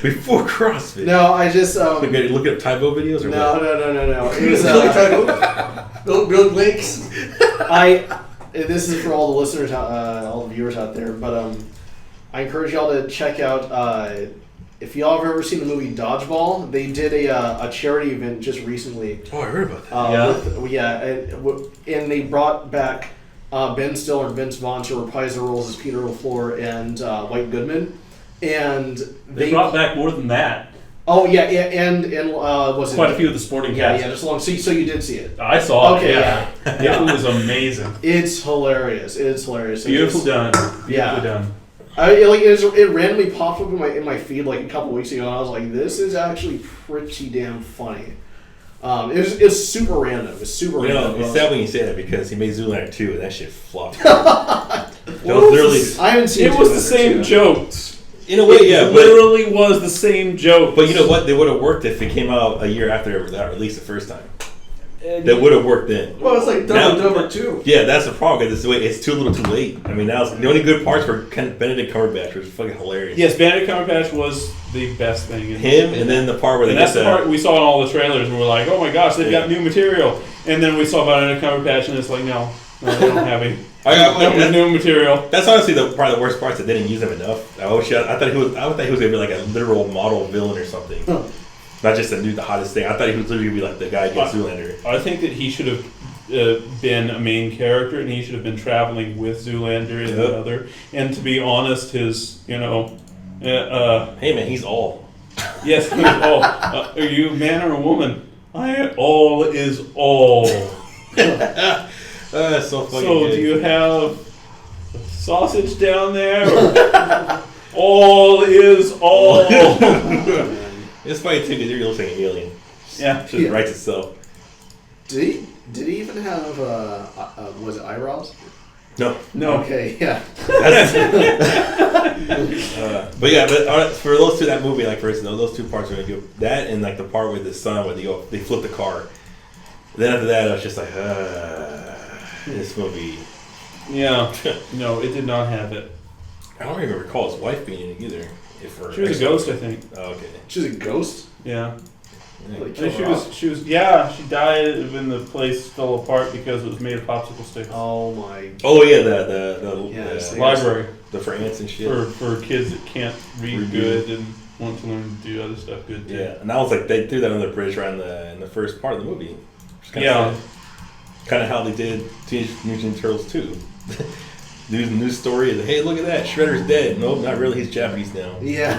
Before CrossFit. No, I just Look at Tybo videos or no. what? It was Build links. This is for all the listeners, all the viewers out there, but I encourage y'all to check out. If y'all have ever seen the movie Dodgeball, they did a charity event just recently. Oh, I heard about that. And they brought back Ben Stiller and Vince Vaughn to reprise their roles as Peter LaFleur and White Goodman, and They brought back more than that. Oh yeah, and was Quite it a few of the sporting Yeah, cast. yeah, just long. So you did see it. I saw Okay, it. Yeah. It was amazing. It's hilarious. It's hilarious. Beautiful done. Beautifully Yeah. done. It randomly popped up in my feed like a couple weeks ago, and I was like, "This is actually pretty damn funny." It's super random. It's super random. It's sad when you say that because he made Zoolander 2 and that shit flopped. That was literally. I haven't seen It was the Zoolander same 2. jokes. In a way, yeah. It literally was the same joke. But you know what? They would have worked if it came out a year after it was released the first time. That would have worked then. Well, it's like Dumb and Dumber 2. Yeah, that's the problem because it's too little too late. I mean, now the only good parts were Benedict Cumberbatch, which was fucking hilarious. Yes, Benedict Cumberbatch was the best thing. Him, and then the part where they that's the part we saw in all the trailers, and we're like, "Oh my gosh, they've got new material." And then we saw Benedict Cumberbatch, and it's like, "No, they don't have any new material." That's honestly probably the worst parts. That they didn't use him enough. I thought he was gonna be like a literal model villain or something. Not just the hottest thing. I thought he was literally gonna be like the guy against Zoolander. I think that he should have been a main character, and he should have been traveling with Zoolander and the other. And to be honest, his hey man, he's all. Yes, he's all. Are you a man or a woman? All is all. That's so funny. So do you have sausage down there? Or all is all. It's funny too because he looks like an alien. Yeah, Just writes itself. Did he even have was it eyebrows? No. Okay, yeah. But yeah, for those two, that movie, like for instance, those two parts are really good. That and like the part with the son where they flip the car. Then after that, I was just like, this movie. Yeah. No, it did not have it. I don't even recall his wife being in it either. She was a ghost, I think. Oh, okay. She was a ghost? Yeah. Like, She died when the place fell apart because it was made of popsicle sticks. Oh my. Oh yeah, the library. For ants and shit. For kids that can't read good and want to learn to do other stuff good too. Yeah, and that was like they threw that on the bridge right in the first part of the movie. Yeah. Kind of how they did Teenage Mutant Ninja Turtles 2. News story is, hey, look at that, Shredder's dead. Nope, not really, he's Japanese now. Yeah.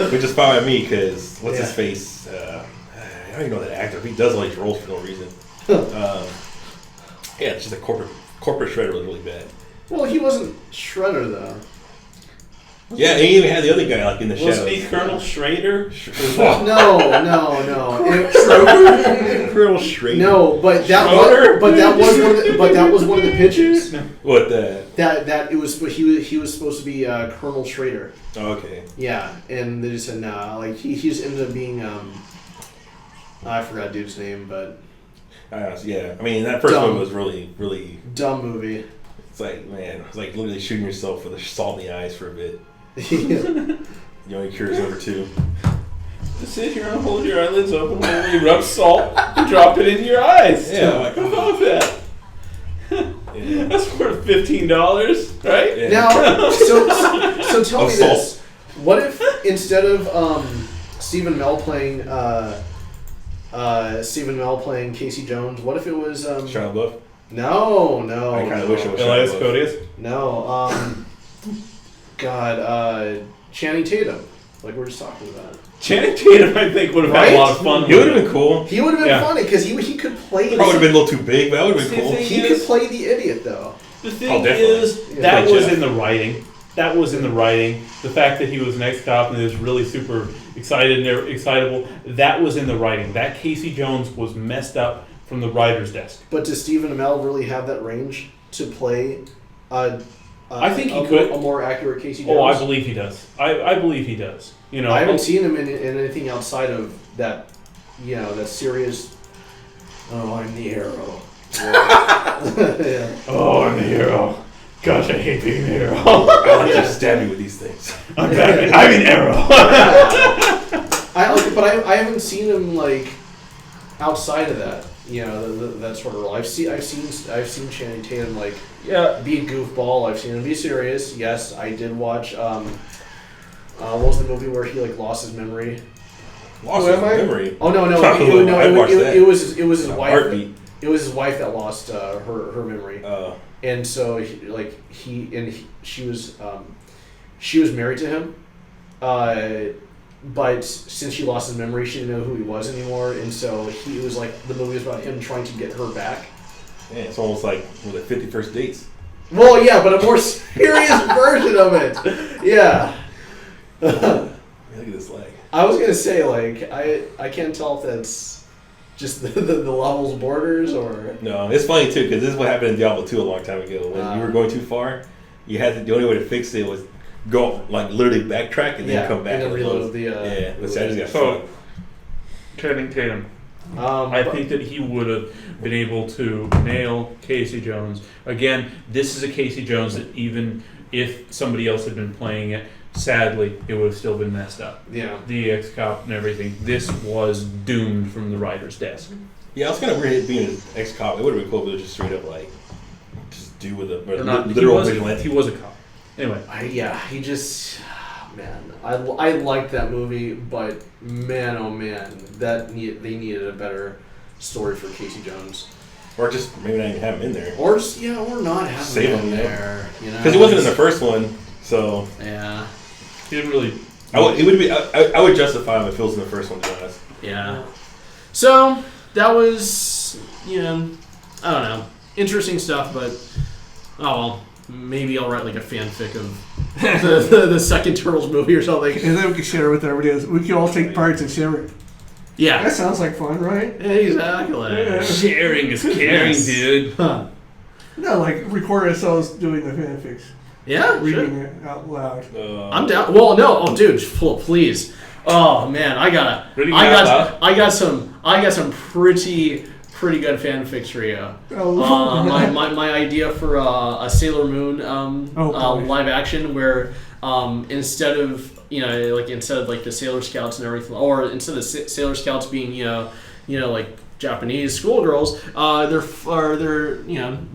Which is fine by me, because what's his face? I don't even know that actor. He does all these roles for no reason. Yeah, it's just a corporate Shredder was really bad. Well, he wasn't Shredder, though. Yeah, and he even had the other guy like in the shadows. Wasn't he Colonel Schrader? No. Colonel Schrader. No, but that was one of the pitches. What the? That it was he was supposed to be Colonel Schrader. Oh, okay. Yeah, and they just said nah. Like he just ended up being I forgot dude's name, but yeah. I mean, that first one was really, really dumb movie. It's like, man, it's like literally shooting yourself with a salt in the eyes for a bit. Yeah. You only cures number 2. Just sit here and hold your eyelids open while you rub salt and drop it in your eyes. Yeah, like, I love that. Yeah. That's worth $15, right? Yeah. Now, so tell me salt. this: what if instead of Stephen Amell playing Casey Jones, what if it was Shia LaBeouf. No. I kind of wish it was Elias Shia LaBeouf. Codius? No, Channing Tatum, like we're just talking about. Channing Tatum, I think, would have had a lot of fun. He would have been cool. He would have been funny because he could play. Probably would have been a little too big, but that would have been cool. He could play the idiot though. The thing definitely. is, Yeah. that Like was Jeff. in the writing. That was in the writing. The fact that he was an ex-cop and he was really super excited and excitable, that was in the writing. That Casey Jones was messed up from the writer's desk. But does Stephen Amell really have that range to play? I think he could. A more accurate Casey Jones. Oh, I believe he does. I believe he does. You know, I haven't seen him in anything outside of that. That serious. Oh, I'm the Arrow. Yeah. Oh, I'm the hero. Gosh, I hate being the hero. I like to stab you with these things. I'm Batman. I'm an arrow. I haven't seen him like outside of that. That sort of role. I've seen Channing Tatum like be a goofball. I've seen him be serious. Yes, I did watch. What was the movie where he like lost his memory? Lost his memory. Oh no! I watched that. It was his wife. Heartbeat. It was his wife that lost her memory. And so she was married to him, but since she lost his memory, she didn't know who he was anymore, and so it was like the movie was about him trying to get her back. Yeah, it's almost like 50 First Dates. Well, yeah, but a more serious version of it. Yeah. Look at this leg. I was gonna say I can't tell if that's just the levels borders or No, it's funny too because this is what happened in Diablo 2 a long time ago. When you were going too far, you had to. The only way to fix it was go literally backtrack and then come back and then reload the. Which I just got So, Channing Tatum. I think that he would have been able to nail Casey Jones. Again, this is a Casey Jones that even if somebody else had been playing it, sadly, it would have still been messed up. Yeah. The ex-cop and everything. This was doomed from the writer's desk. Yeah, I was kind of weird being an ex-cop. It would have been cool if it was just straight up just do with a literal vigilante. He was a cop. Anyway. He just... Man, I liked that movie, but man, oh man, they needed a better story for Casey Jones. Or just maybe not even have him in there. Or just, or not have Save him him in there. Because he wasn't in the first one, so... Yeah. He didn't really... I would justify him if he was in the first one, to be honest. Yeah. So, that was, I don't know, interesting stuff, but, oh well, maybe I'll write like a fanfic of the second Turtles movie or something. And then we can share it with everybody else. We can all take parts and share it. Yeah. That sounds like fun, right? Exactly. Yeah. Sharing is caring, dude. No, like record ourselves doing the fanfics. Yeah, Reading it out loud. I'm down. Well, no, oh, dude, please. Oh man, I got some pretty good fanfics for you. My idea for a Sailor Moon live action where instead of the Sailor Scouts and everything, or instead of Sailor Scouts being like Japanese schoolgirls, they're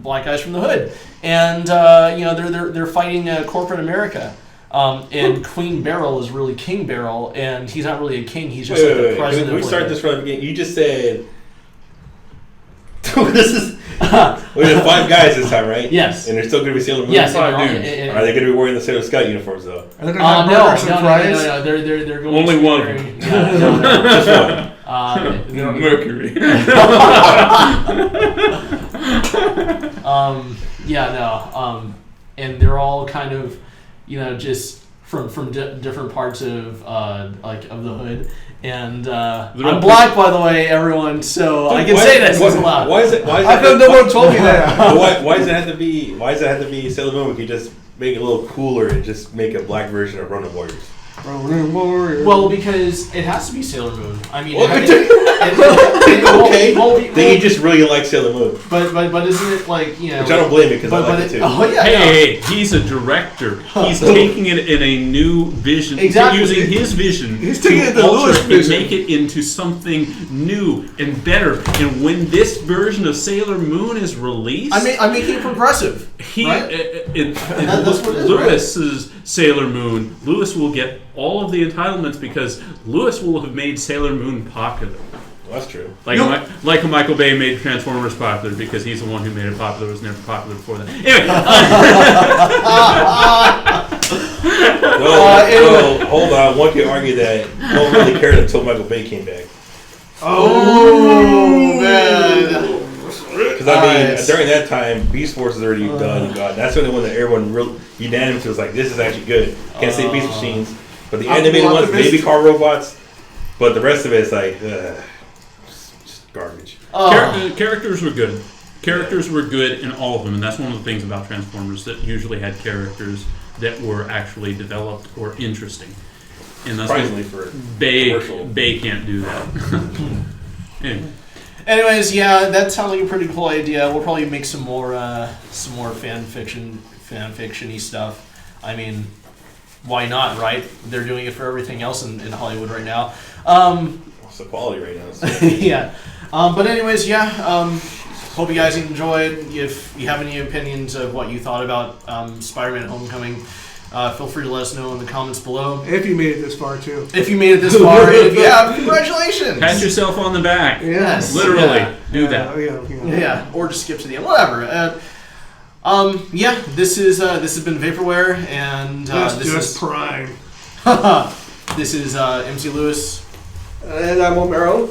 black guys from the hood, and they're fighting corporate America. And Queen Beryl is really King Beryl, and he's not really a king. He's just the president. Can we start this from the beginning? You just said this is. We have 5 guys this time, right? Yes. And they're still going to be Sailor Moon. Yes. Are they going to be wearing the Sailor Scout uniforms though? Are they going to have burgers and fries? No. They're going Only to be one. wearing- Just one. Mercury. And they're all kind of, just from different parts of of the hood. And I'm black, by the way, everyone. So I can say this. It's allowed. Why is it? How come no one told me that? Why does it have to be? Why does it have to be Sailor Moon? We could just make it a little cooler and just make a black version of Ronin Warriors. Well, because it has to be Sailor Moon. I mean, okay. Then you just really like Sailor Moon. But isn't it like, you know? Which I don't blame you because I like it too. Oh yeah. Hey, he's a director. He's taking it in a new vision. Exactly. Using his vision He's taking it to to alter Lewis' and vision. make it into something new and better. And when this version of Sailor Moon is released, I'm making it progressive. right? That's what it is, Lewis's Sailor Moon, Lewis will get all of the entitlements because Lewis will have made Sailor Moon popular. Well, that's true. Like Michael Bay made Transformers popular because he's the one who made it popular. It was never popular before that. Anyway. No, hold on. One can argue that no one really cared until Michael Bay came back. Oh man. Because I mean, during that time, Beast Force was already done and gone. That's the only one that everyone really unanimously was like, "This is actually good." Can't say Beast Machines, but the animated ones, baby car robots. But the rest of it is like, just garbage. Characters were good. Characters were good in all of them, and that's one of the things about Transformers that usually had characters that were actually developed or interesting. And that's Surprisingly for Bay can't do that. Anyway. Anyways, yeah, that sounds like a pretty cool idea. We'll probably make some more fan fiction-y stuff. I mean, why not, right? They're doing it for everything else in Hollywood right now. It's the quality right now. So. Yeah. But anyways, yeah. Hope you guys enjoyed. If you have any opinions of what you thought about Spider-Man Homecoming, feel free to let us know in the comments below. If you made it this far, too. If you made it this far, and if you have, congratulations! Pat yourself on the back. Yes. Literally. Yeah. Do that. Yeah, or just skip to the end, whatever. Yeah, this has been Vaporware, and this is Prime. This is MC Lewis, And I'm Omero.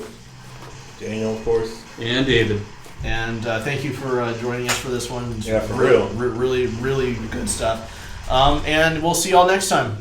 Daniel, of course. And David. and thank you for joining us for this one. It's Yeah, for real. really, really good stuff. And we'll see y'all next time.